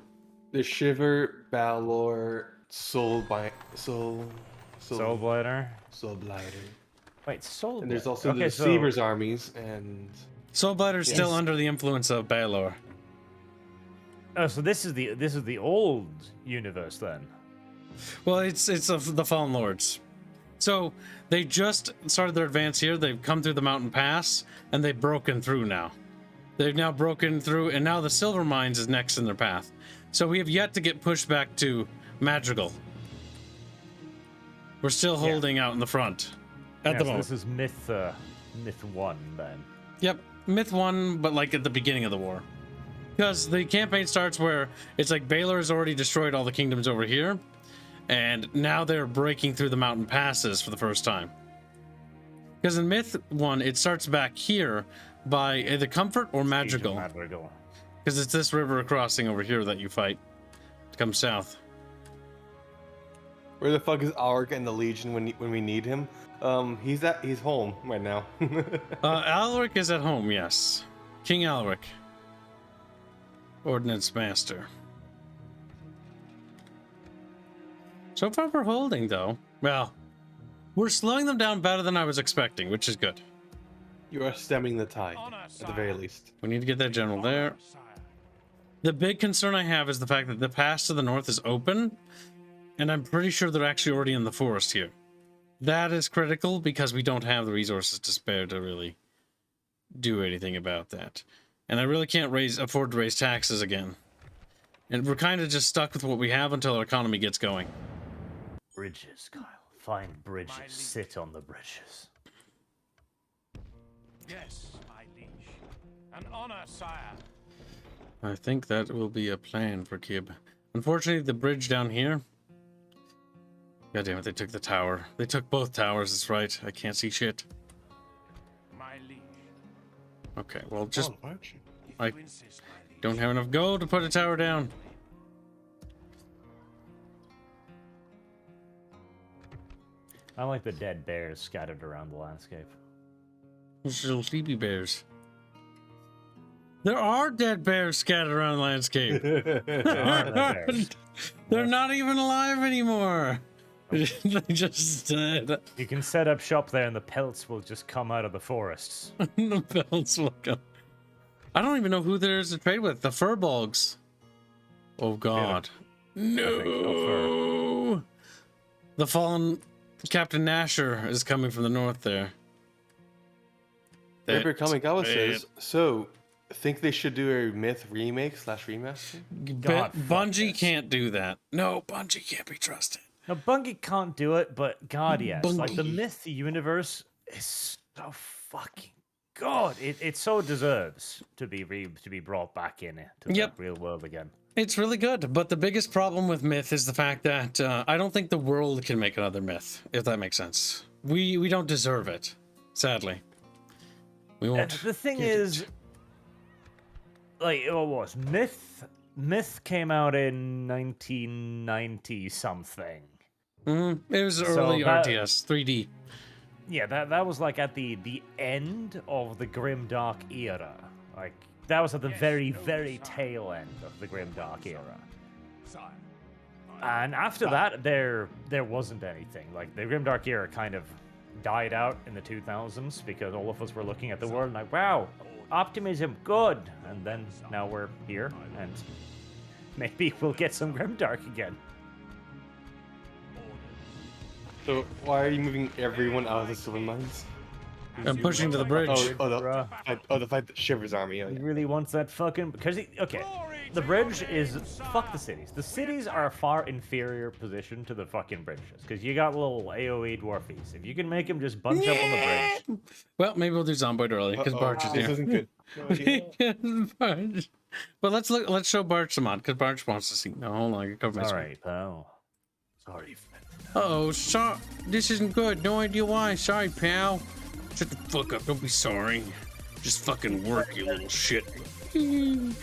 The Shiver, Balor, Soulblighter. Soulblighter? Wait, Soulblighter. And there's also the Okay, so- Deceiver's armies, and Soulblighter's still Yes. under the influence of Balor. Oh, so this is the old universe then. Well, it's of the Fallen Lords. So they just started their advance here. They've come through the mountain pass, and they've broken through now. They've now broken through, and now the Silver Mines is next in their path. So we have yet to get pushed back to Madrigal. We're still holding out in the front at the so moment. this is myth 1 then. Yep, myth 1, but like at the beginning of the war. Because the campaign starts where it's like Baylor has already destroyed all the kingdoms over here, and now they're breaking through the mountain passes for the first time. Because in myth 1, it starts back here by either Comfort or Madrigal. Madrigal. Because it's this river crossing over here that you fight to come south. Where the fuck is Alric and the Legion when we need him? He's home right now. Alaric is at home, yes. King Alaric. Ordnance Master. So far we're holding, though. Well, we're slowing them down better than I was expecting, which is good. You are stemming the tide, at the very least. We need to get that general there. The big concern I have is the fact that the pass to the north is open, and I'm pretty sure they're actually already in the forest here. That is critical because we don't have the resources to spare to really do anything about that. And I really can't afford to raise taxes again. And we're kind of just stuck with what we have until our economy gets going. Bridges, Kyle. Find bridges. Sit on the bridges. Yes, my liege. An honor, sire. I think that will be a plan for Kib. Unfortunately, the bridge down here... God damn it, they took the tower. They took both towers, that's right. I can't see shit. My liege. Okay, well, just... If I you insist, my liege. don't have enough gold to put a tower down. I like the dead bears scattered around the landscape. Those little sleepy bears. There are dead bears scattered around the landscape. There are dead bears. They're not even alive anymore. They just died. You can set up shop there and the pelts will just come out of the forests. The bells will come. I don't even know who there is to trade with. The furbolgs. Oh god. No. The fallen Captain Nasher is coming from the north there. Paper Kamigawa says, so, think they should do a myth remake / remaster? God, fuck Bungie this. can't do that. No, Bungie can't be trusted. No, Bungie can't do it, but God, yes. Like, the Bungie. myth universe is so fucking good. It so deserves to be brought back in to the real world again. It's really good, but the biggest problem with Myth is the fact that I don't think the world can make another Myth, if that makes sense. We don't deserve it, sadly. We won't. The thing get is, it. like, what was Myth came out in 1990 something. It was So early that- RTS, 3D. Yeah, that was like at the end of the Grimdark era. Like, that was at the very, very tail end of the Grimdark era. Sire. And after that, there wasn't anything. Like, the Grimdark era kind of died out in the 2000s because all of us were looking at the world and like, wow, optimism, good. And then now we're here, and maybe we'll get some Grimdark again. So, why are you moving everyone out of the Silver Mines? I'm pushing to the bridge. The fight that Shivers army. Oh, He yeah. really wants that fucking... Because, okay, the bridge is... Fuck the cities. The cities are a far inferior position to the fucking bridges. Because you got little AoE dwarfies. If you can make them just bunch up on the bridge... Well, maybe we'll do Zomboid early because Barch is This here. isn't good. Barch. But let's show Barch the mod because Barch wants to see. No, hold on, I can cover my screen. Alright, pal. Sorry, friend. Uh-oh, this isn't good. No idea why. Sorry, pal. Shut the fuck up. Don't be sorry. Just fucking work, you little shit. Eep.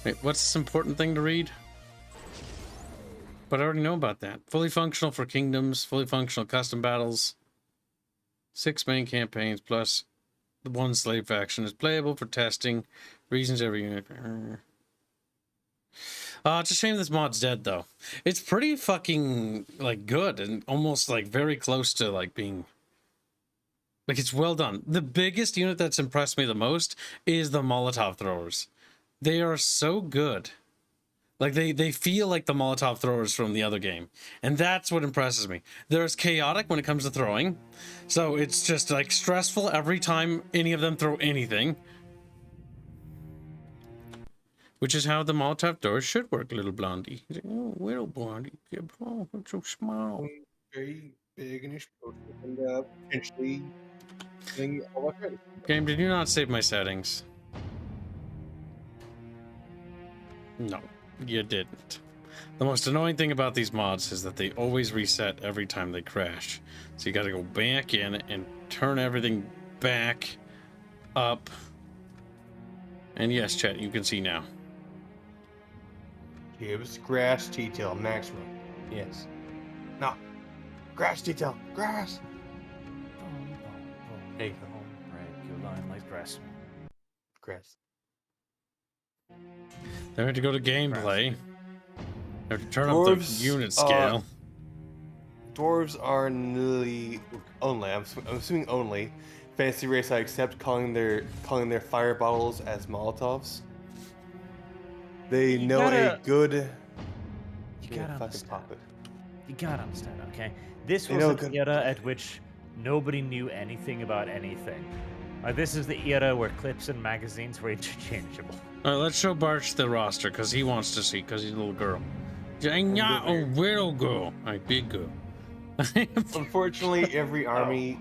Wait, what's this important thing to read? But I already know about that. Fully functional for kingdoms, fully functional custom battles. 6 main campaigns plus the 1 slave faction is playable for testing. Reasons every unit. It's a shame this mod's dead though. It's pretty fucking like good and almost like very close to like being like it's well done. The biggest unit that's impressed me the most is the Molotov throwers. They are so good. Like they feel like the Molotov throwers from the other game. And that's what impresses me. They're as chaotic when it comes to throwing. So it's just like stressful every time any of them throw anything. which is how the Molotov doors should work, little blondie. He's like, oh, little blondie, oh, it's so small. Very big and explosive, and potentially killing all my friends. Game, did you not save my settings? No, you didn't. The most annoying thing about these mods is that they always reset every time they crash. So you gotta go back in and turn everything back up. And yes, chat, you can see now. Gives grass detail maximum. Yes. No. Grass detail. Grass. There you go. Break your line like grass. Grass. Then we have to go to gameplay. We have to turn up Dwarves, the unit scale. Dwarves are nearly only. I'm assuming only. Fantasy race I accept calling their fire bottles as Molotovs. They You know gotta- a good. You Yeah, gotta fucking understand. pop it. You gotta understand, okay? This They was know an good- era at which nobody knew anything about anything. Like, this is the era where clips and magazines were interchangeable. All right, let's show Barch the roster because he wants to see because he's a little girl. I'm not a little girl. I'm a big girl. Unfortunately, every army,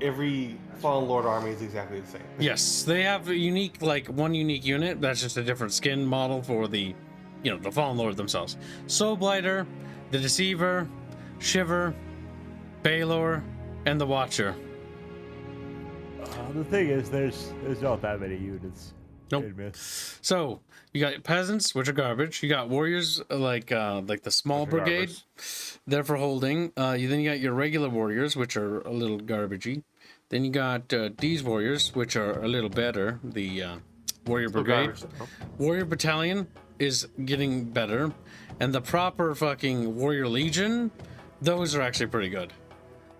every Fallen Lord army is exactly the same. Yes, they have a unique, like one unique unit. That's just a different skin model for the, the Fallen Lord themselves. Soul Blighter, the Deceiver, Shiver, Baylor, and the Watcher. The thing is, there's not that many units. Nope. So you got peasants, which are garbage. You got warriors, like the small Which are brigade, garbage. they're for holding. Then you got your regular warriors, which are a little garbagey. Then you got these warriors, which are a little better. The warrior Still brigade, garbage, though. warrior battalion is getting better, and the proper fucking warrior legion, those are actually pretty good.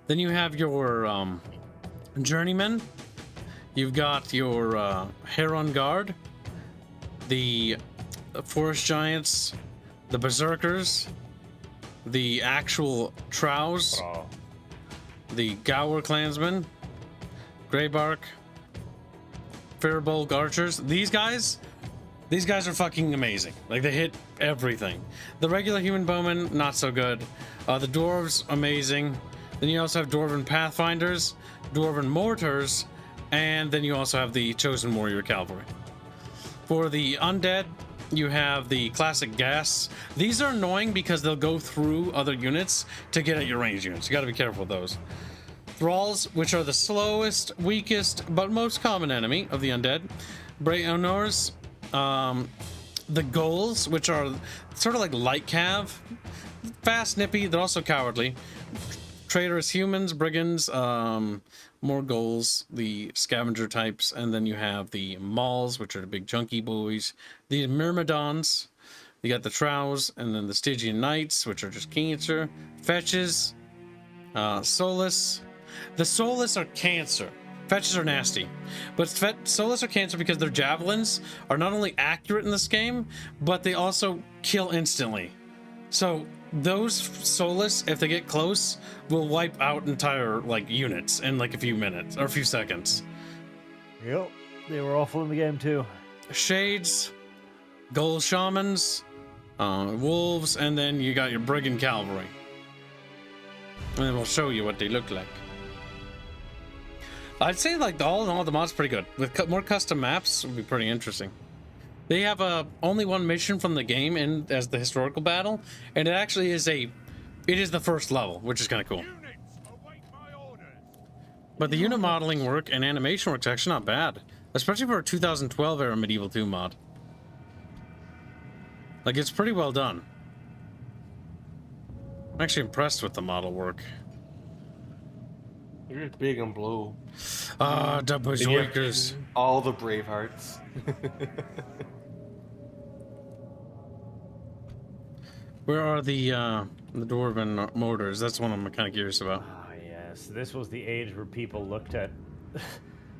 Then you have your journeymen. You've got your Heron Guard, the Forest Giants, the Berserkers, the actual Trows, Oh, the Gower Clansmen, Greybark, Firbolg Archers. These guys are fucking amazing. Like, they hit everything. The regular human bowmen, not so good. The Dwarves, amazing. Then you also have Dwarven Pathfinders, Dwarven Mortars, and then you also have the Chosen Warrior Cavalry. For the Undead, you have the classic gas. These are annoying because they'll go through other units to get at your ranged units. You gotta be careful with those. Thralls, which are the slowest, weakest, but most common enemy of the Undead. Braeonors, the Ghouls, which are sort of like light cav. Fast, nippy, they're also cowardly. Traitorous humans, brigands, more Ghouls, the scavenger types, and then you have the Mauls, which are the big chunky boys. The Myrmidons, you got the Trows, and then the Stygian Knights, which are just cancer. Fetches, Solus. The Solus are cancer. Fetches are nasty. But Solus are cancer because their javelins are not only accurate in this game, but they also kill instantly. So those Solus, if they get close, will wipe out entire units in a few minutes or a few seconds. yep. They were awful in the game too. Shades, Ghoul Shamans, Wolves, and then you got your Brigand Cavalry. And then we'll show you what they look like. I'd say all in all the mods pretty good. With more custom maps, would be pretty interesting. They have only one mission from the game in as the historical battle, and it actually is it is the first level, which is kind of cool. But the unit modeling work and animation work's actually not bad, especially for a 2012 era Medieval 2 mod. It's pretty well done. I'm actually impressed with the model work. You're just big and blue. The Berserkers. All the Bravehearts. Where are the Dwarven mortars? That's one I'm kind of curious about. Ah, yes. This was the age where people looked at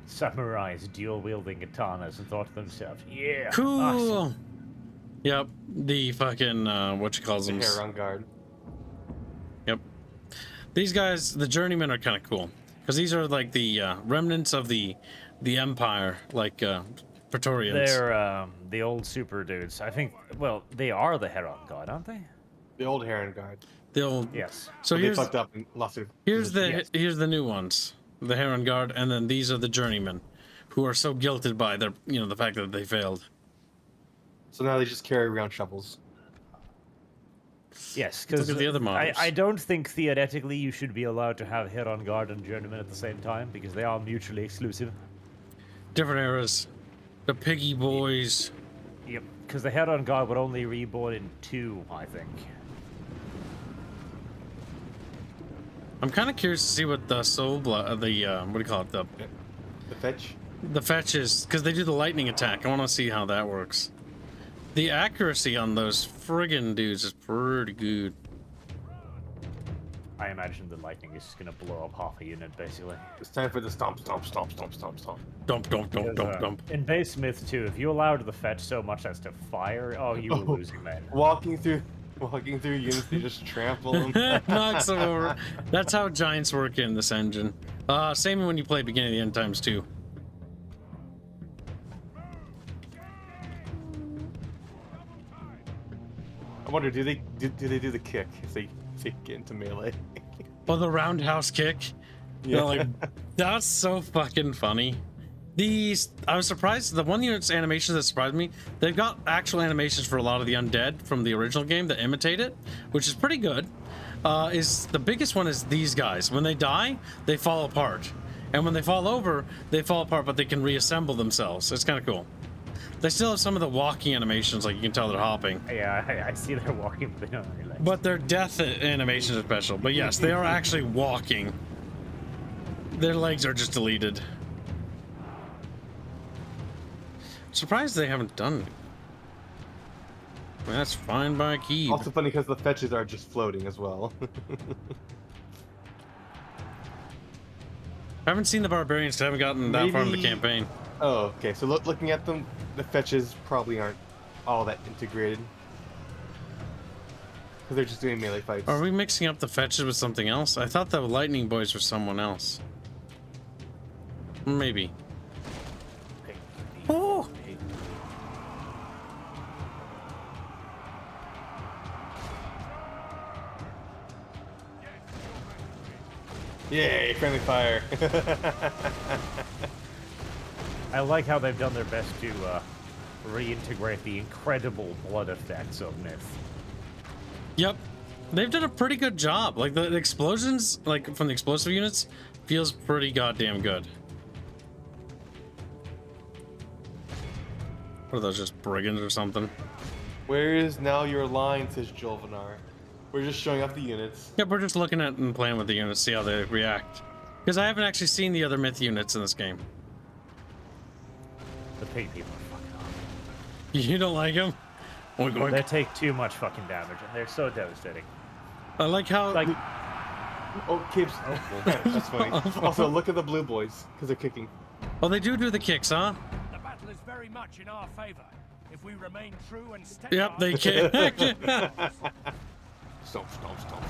samurais dual-wielding katanas and thought to themselves, yeah, Cool. awesome. Yep, the fucking what you call The them? hair on guard. Yep. These guys, the journeymen, are kind of cool because these are the remnants of the empire, Praetorians. They're the old super dudes. I think. Well, they are the Heron God, aren't they? The old Heron Guard. The old. Yes. So But they here's fucked up and lost their here's the position. here's the new ones, the Heron Guard, and then these are the journeymen, who are so guilted by their the fact that they failed. So now they just carry around shovels. Yes, Look because at the other models. I don't think theoretically you should be allowed to have Heron Guard and Journeyman at the same time because they are mutually exclusive. Different eras. The Piggy Boys. Yep. Because the Heron Guard would only reborn in 2, I think. I'm kind of curious to see what the soul blood, what do you call it, The fetch. the fetch is, because they do the lightning attack. I want to see how that works. The accuracy on those friggin' dudes is pretty good. I imagine the lightning is just gonna blow up half a unit, basically. It's time for the stomp, stomp, stomp, stomp, stomp, stomp. Dump, dump, dump, Because, dump, dump. in Base Myth 2, if you allowed the fetch so much as to fire, oh, you were losing, man. Walking through units, they just trample them. Knocks them over. That's how giants work in this engine. Same when you play Beginning of the End Times 2. I wonder, do they do the kick if they get into melee? Oh, the roundhouse kick. Yeah, like that's so fucking funny. I was surprised. The one unit's animations that surprised me, they've got actual animations for a lot of the undead from the original game that imitate it, which is pretty good. Is the biggest one is these guys. When they die, they fall apart, and when they fall over, they fall apart, but they can reassemble themselves. It's kind of cool. They still have some of the walking animations, like you can tell they're hopping. Yeah, I see they're walking, but they don't really. But their death animations are special. But yes, they are actually walking. Their legs are just deleted. Surprised they haven't done it. That's fine by Keeb. Also funny because the fetches are just floating as well. I haven't seen the barbarians because I haven't gotten that far in the Maybe- campaign. Oh, okay. So looking at them, the fetches probably aren't all that integrated. Because they're just doing melee fights. Are we mixing up the fetches with something else? I thought the lightning boys were someone else. Maybe. Oh! Yay, friendly fire. I like how they've done their best to reintegrate the incredible blood effects of Myth. Yep. They've done a pretty good job. Like the explosions, like from the explosive units, feels pretty goddamn good. What are those, just brigands or something? Where is now your line, says Jolvanar. We're just showing off the units. Yep, we're just looking at and playing with the units, see how they react. Because I haven't actually seen the other myth units in this game. The pig people are fucking awful. You don't like them? Oink, oink. They take too much fucking damage, and they're so devastating. I like how... Like, Oh, Kibbs. That's funny. Also, look at the blue boys, because they're kicking. oh, they do the kicks, huh? The battle is very much in our favor. If we remain true and steadfast. Yep, they kick. Stomp, stomp, stomp, stomp.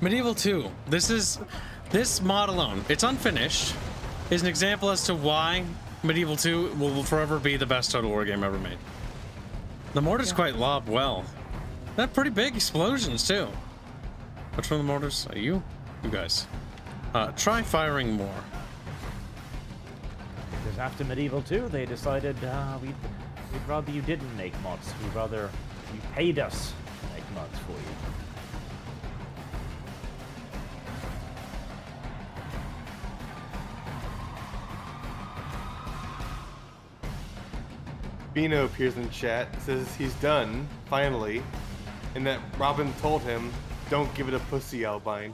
Medieval 2. This mod alone, it's unfinished, is an example as to why Medieval 2 will forever be the best Total War game ever made. The mortars quite lob well. They're pretty big explosions too. Which one of the mortars? Are you? You guys. Try firing more. because after Medieval 2, they decided we'd rather you didn't make mods. We'd rather you paid us to make mods for you. Bino appears in chat, says he's done, finally, and that Robin told him, don't give it a pussy, Albine.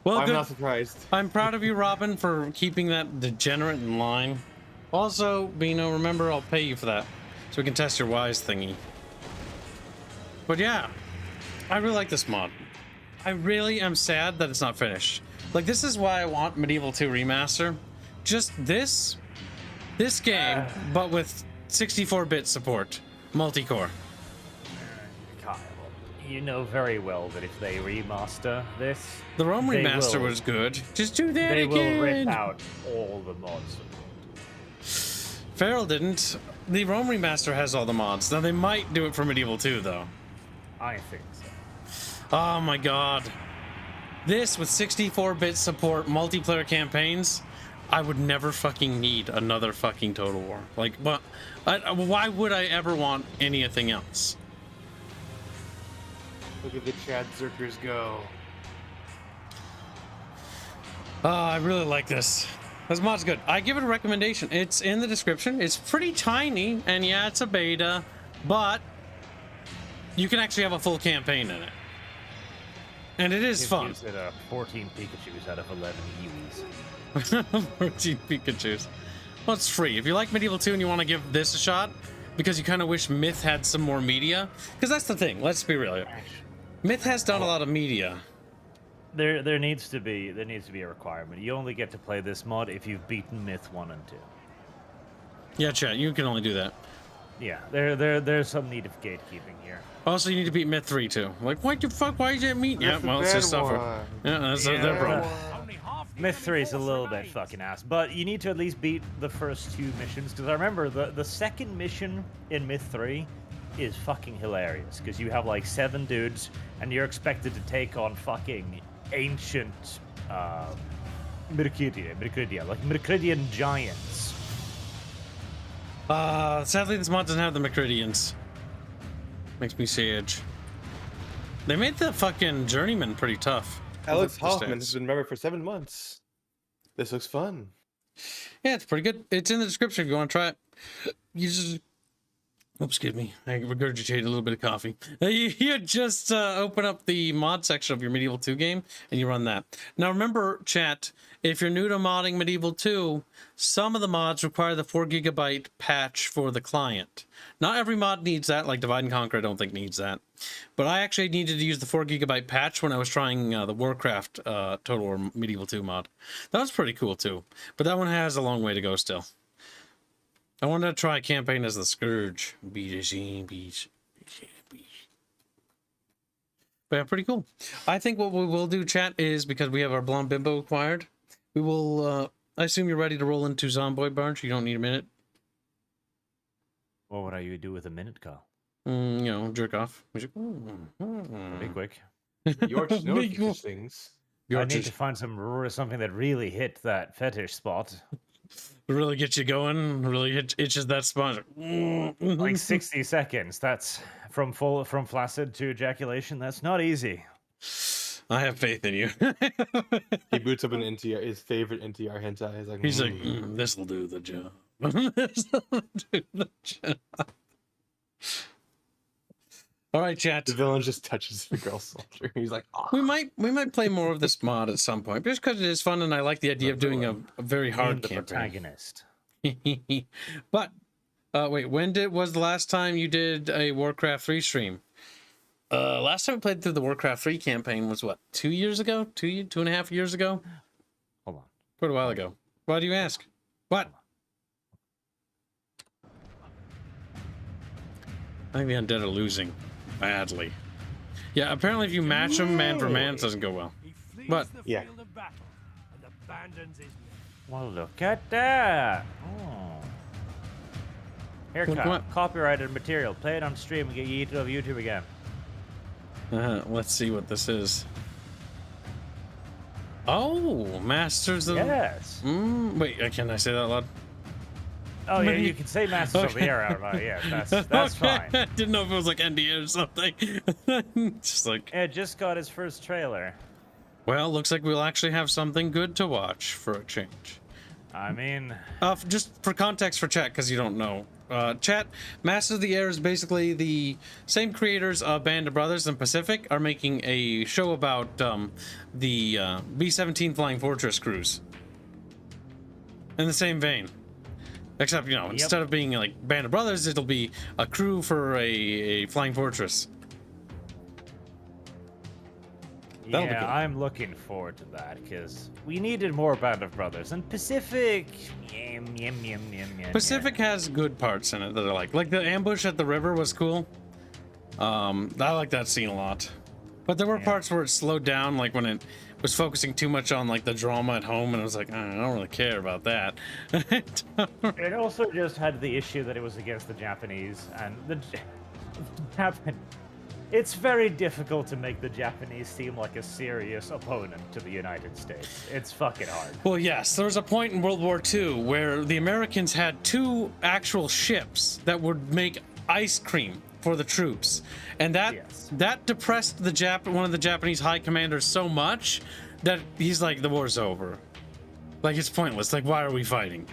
Well, I'm good. not surprised. I'm proud of you, Robin, for keeping that degenerate in line. Also, Bino, remember, I'll pay you for that, so we can test your wise thingy. But yeah, I really like this mod. I really am sad that it's not finished. Like, this is why I want Medieval 2 Remaster. Just this game, but with 64-bit support, multi-core. Kyle. You know very well that if they remaster this, The Rome they remaster will- was good. Just do that they again. will rip out all the mods. Feral didn't. The Rome remaster has all the mods. Now they might do it for Medieval 2 though. I think so. Oh my god. This with 64-bit support multiplayer campaigns, I would never fucking need another fucking Total War. Like, what? Why would I ever want anything else? Look at the Chad Zerkers go. I really like this. This mod's good. I give it a recommendation. It's in the description. It's pretty tiny, and yeah, it's a beta, but you can actually have a full campaign in it. And it is fun. Gives it 14 Pikachus out of 11 Eewees. 14 Pikachus. Well, it's free. If you like Medieval 2 and you want to give this a shot, because you kind of wish Myth had some more media, because that's the thing. Let's be real here. Myth has done a lot of media. There needs to be a requirement. You only get to play this mod if you've beaten Myth 1 and 2. Yeah, chat. You can only do that. Yeah, there's some need of gatekeeping here. Also, you need to beat Myth 3 too. Like, what the fuck? Why did you meet? Yeah, That's the well, it's bad just suffer. one. Yeah, that's Yeah. their problem. Only half the Myth 3 is a enemy little force bit remains. fucking ass, but you need to at least beat the first 2 missions, because I remember the second mission in Myth 3 is fucking hilarious, because you have like 7 dudes, and you're expected to take on fucking ancient Myrkridia, like Myrkridian giants. Sadly, this mod doesn't have the Mcridians. Makes me sad. They made the fucking journeyman pretty tough. Alex Look at the Hoffman stats. has been a member for 7 months. This looks fun. Yeah, it's pretty good. It's in the description if you want to try it. You just... Oops, excuse me. I regurgitated a little bit of coffee. You just open up the mod section of your Medieval 2 game, and you run that. Now remember, chat, if you're new to modding Medieval 2, some of the mods require the 4 GB patch for the client. Not every mod needs that, like Divide and Conquer I don't think needs that. But I actually needed to use the 4 GB patch when I was trying the Warcraft Total War Medieval 2 mod. That was pretty cool too. But that one has a long way to go still. I wanted to try a campaign as the Scourge. But yeah, pretty cool. I think what we will do, chat, is because we have our Blonde Bimbo acquired, we will, I assume you're ready to roll into Zomboid Barge. You don't need a minute. What would you do with a minute, Carl? You know, jerk off. Be quick. Yorch knows Big- these things. I need to find something that really hit that fetish spot. Really get you going. Really itches that spot. Like 60 seconds. That's from flaccid to ejaculation. That's not easy. I have faith in you. He boots up an NTR, his favorite NTR hentai. He's like, "Mm." this will do the job. This'll do the job. All right, chat. The villain just touches the girl's shoulder. He's like, "Ah." We might play more of this mod at some point, just because it is fun and I like the idea of doing a very hard the campaign. protagonist. But wait, when was the last time you did a Warcraft 3 stream? Last time I played through the Warcraft 3 campaign was what, 2 years ago? 2.5 years ago? Hold on. Quite a while ago. Why do you ask? What? I think the undead are losing badly. Yeah, apparently if you match them man for man, it doesn't go well. He flees But- the Yeah. field of battle and abandons his men. Well, look at that. Oh. Here, Look Kyle. what? Copyrighted material. Play it on stream and get you to YouTube again. Let's see what this is. Oh, Masters of... Yes. Wait, can I say that out loud? Oh, yeah, Maybe- you can say Masters of the Air out loud. Yeah, that's fine. I didn't know if it was like NDA or something. Just like... It just got his first trailer. Well, looks like we'll actually have something good to watch for a change. I mean, Just for context for chat, because you don't know. Chat, Masters of the Air is basically the same creators of Band of Brothers and Pacific are making a show about the B-17 Flying Fortress cruise. In the same vein. Except, you know, instead of being like Band of Brothers, it'll be a crew for a Flying Fortress. That'll be yeah, good. I'm looking forward to that because we needed more Band of Brothers and Pacific. Pacific has good parts in it that I like. Like the ambush at the river was cool. I like that scene a lot. But there were parts where it slowed down, like when it was focusing too much on like the drama at home, and I was like, I don't really care about that. It also just had the issue that it was against the Japanese, and the Japan. It's very difficult to make the Japanese seem like a serious opponent to the United States. It's fucking hard. Well, yes, there was a point in World War II where the Americans had 2 actual ships that would make ice cream for the troops, and that depressed the one of the Japanese high commanders so much that he's like, the war's over. Like, it's pointless. Like, why are we fighting?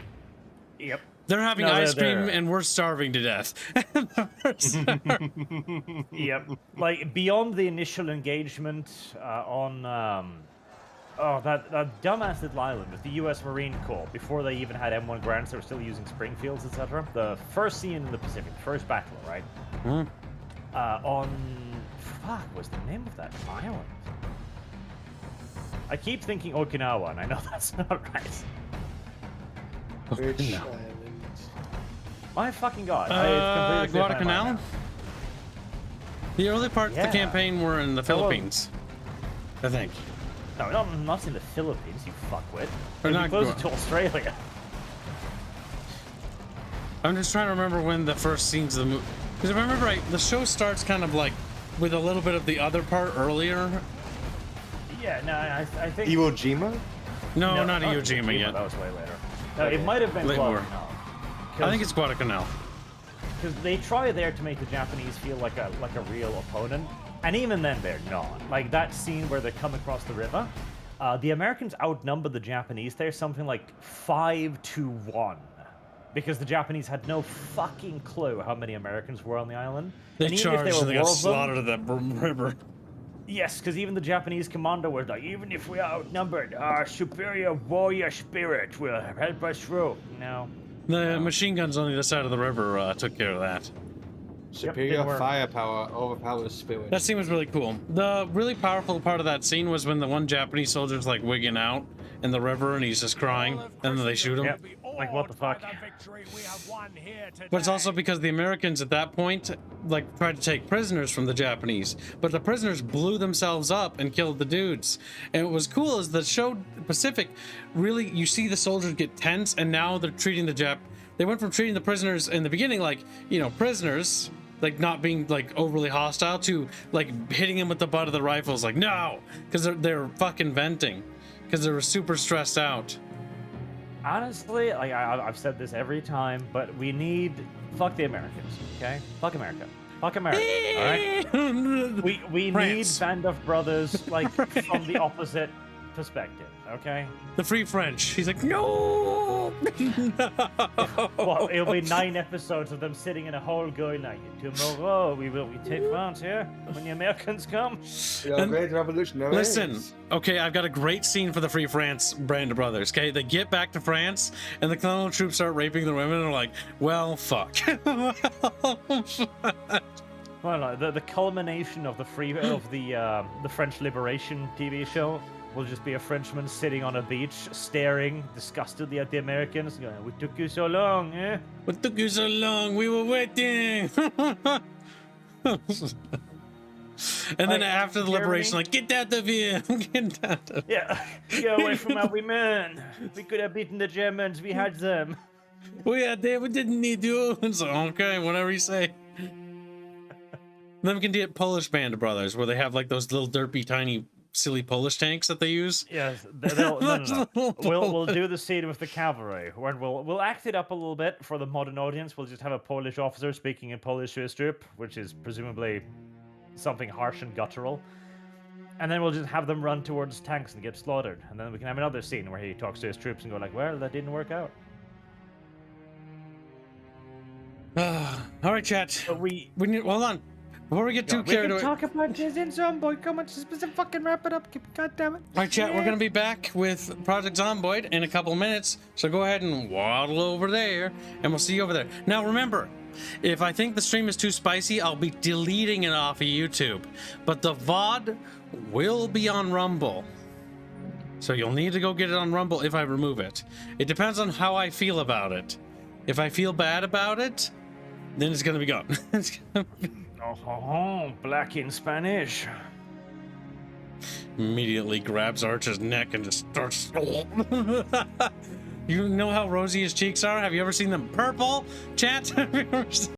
Yep. They're having ice cream and we're starving to death. Yep. Like, beyond the initial engagement on that dumbass little island with the U.S. Marine Corps, before they even had M1 grants, they were still using Springfields, etc. The first scene in the Pacific, first battle, right? On what's the name of that island? I keep thinking Okinawa, and I know that's not right. Which No. island? My fucking god. It's completely Guadalcanal? The early parts of the campaign were in the Philippines, I think. No, not in the Philippines, you fuckwit. Or It'd not be closer to Australia. I'm just trying to remember when the first scenes of the movie. Because if I remember right, the show starts kind of like with a little bit of the other part earlier. Yeah, no, I think... Iwo Jima? No, not Iwo Jima yet. That was way later. No, it might have been Late war. Guadalcanal. I think it's Guadalcanal. Because they try there to make the Japanese feel like a real opponent, and even then they're not. Like that scene where they come across the river, the Americans outnumber the Japanese there something like 5-1, because the Japanese had no fucking clue how many Americans were on the island. They And even if charged there and were they got more of them- slaughtered at that river. Yes, because even the Japanese commander was like, even if we are outnumbered, our superior warrior spirit will help us through. No. The machine guns on the other side of the river took care of that. Superior didn't work. firepower overpowers spirit. That scene was really cool. The really powerful part of that scene was when the one Japanese soldier's like wigging out in the river and he's just crying, and then they shoot him. Yep. Like, what the fuck? But it's also because the Americans at that point like tried to take prisoners from the Japanese, but the prisoners blew themselves up and killed the dudes. And what was cool is the show Pacific, really, you see the soldiers get tense, and now they're treating the they went from treating the prisoners in the beginning like, you know, prisoners, like not being like overly hostile, to like hitting them with the butt of the rifles, like no, because they're fucking venting, because they were super stressed out. Honestly, like I've said this every time, but we need fuck the Americans, okay? Fuck America. Fuck America. All right. We need France. Band of Brothers like from the opposite perspective, okay? The Free French. He's like, no. Well, it'll be 9 episodes of them sitting in a hole going like, tomorrow we take France here when the Americans come. The great revolutionary. Listen, okay, I've got a great scene for the Free France Band of Brothers. Okay, they get back to France, and the colonial troops start raping the women, and they're like, well, fuck. Well, no, the culmination of the French Liberation TV show will just be a Frenchman sitting on a beach, staring disgustedly at the Americans, going, "We took you so long, eh?" What took you so long? We were waiting. And then after the liberation, like, get out of here. Get out of here. Yeah, get away from our women. We could have beaten the Germans. We had them. We had there. We didn't need you. And so, okay, whatever you say. Then we can get Polish Band of Brothers, where they have like those little derpy, tiny, silly Polish tanks that they use. Yes, no. We'll do the scene with the cavalry, where we'll act it up a little bit for the modern audience. We'll just have a Polish officer speaking in Polish to his troop, which is presumably something harsh and guttural. And then we'll just have them run towards tanks and get slaughtered. And then we can have another scene where he talks to his troops and go like, well, that didn't work out. All right, chat. But we need, hold on. Before we get too carried away. talk about this in Zomboid. Come on, just fucking wrap it up. God damn it. All right, chat, we're going to be back with Project Zomboid in a couple of minutes. So go ahead and waddle over there, and we'll see you over there. Now, remember, if I think the stream is too spicy, I'll be deleting it off of YouTube. But the VOD will be on Rumble. So you'll need to go get it on Rumble if I remove it. It depends on how I feel about it. If I feel bad about it, then it's going to be gone. Oh, black in Spanish. Immediately grabs Arch's neck and just starts. You know how rosy his cheeks are? Have you ever seen them purple, chat? Have you ever seen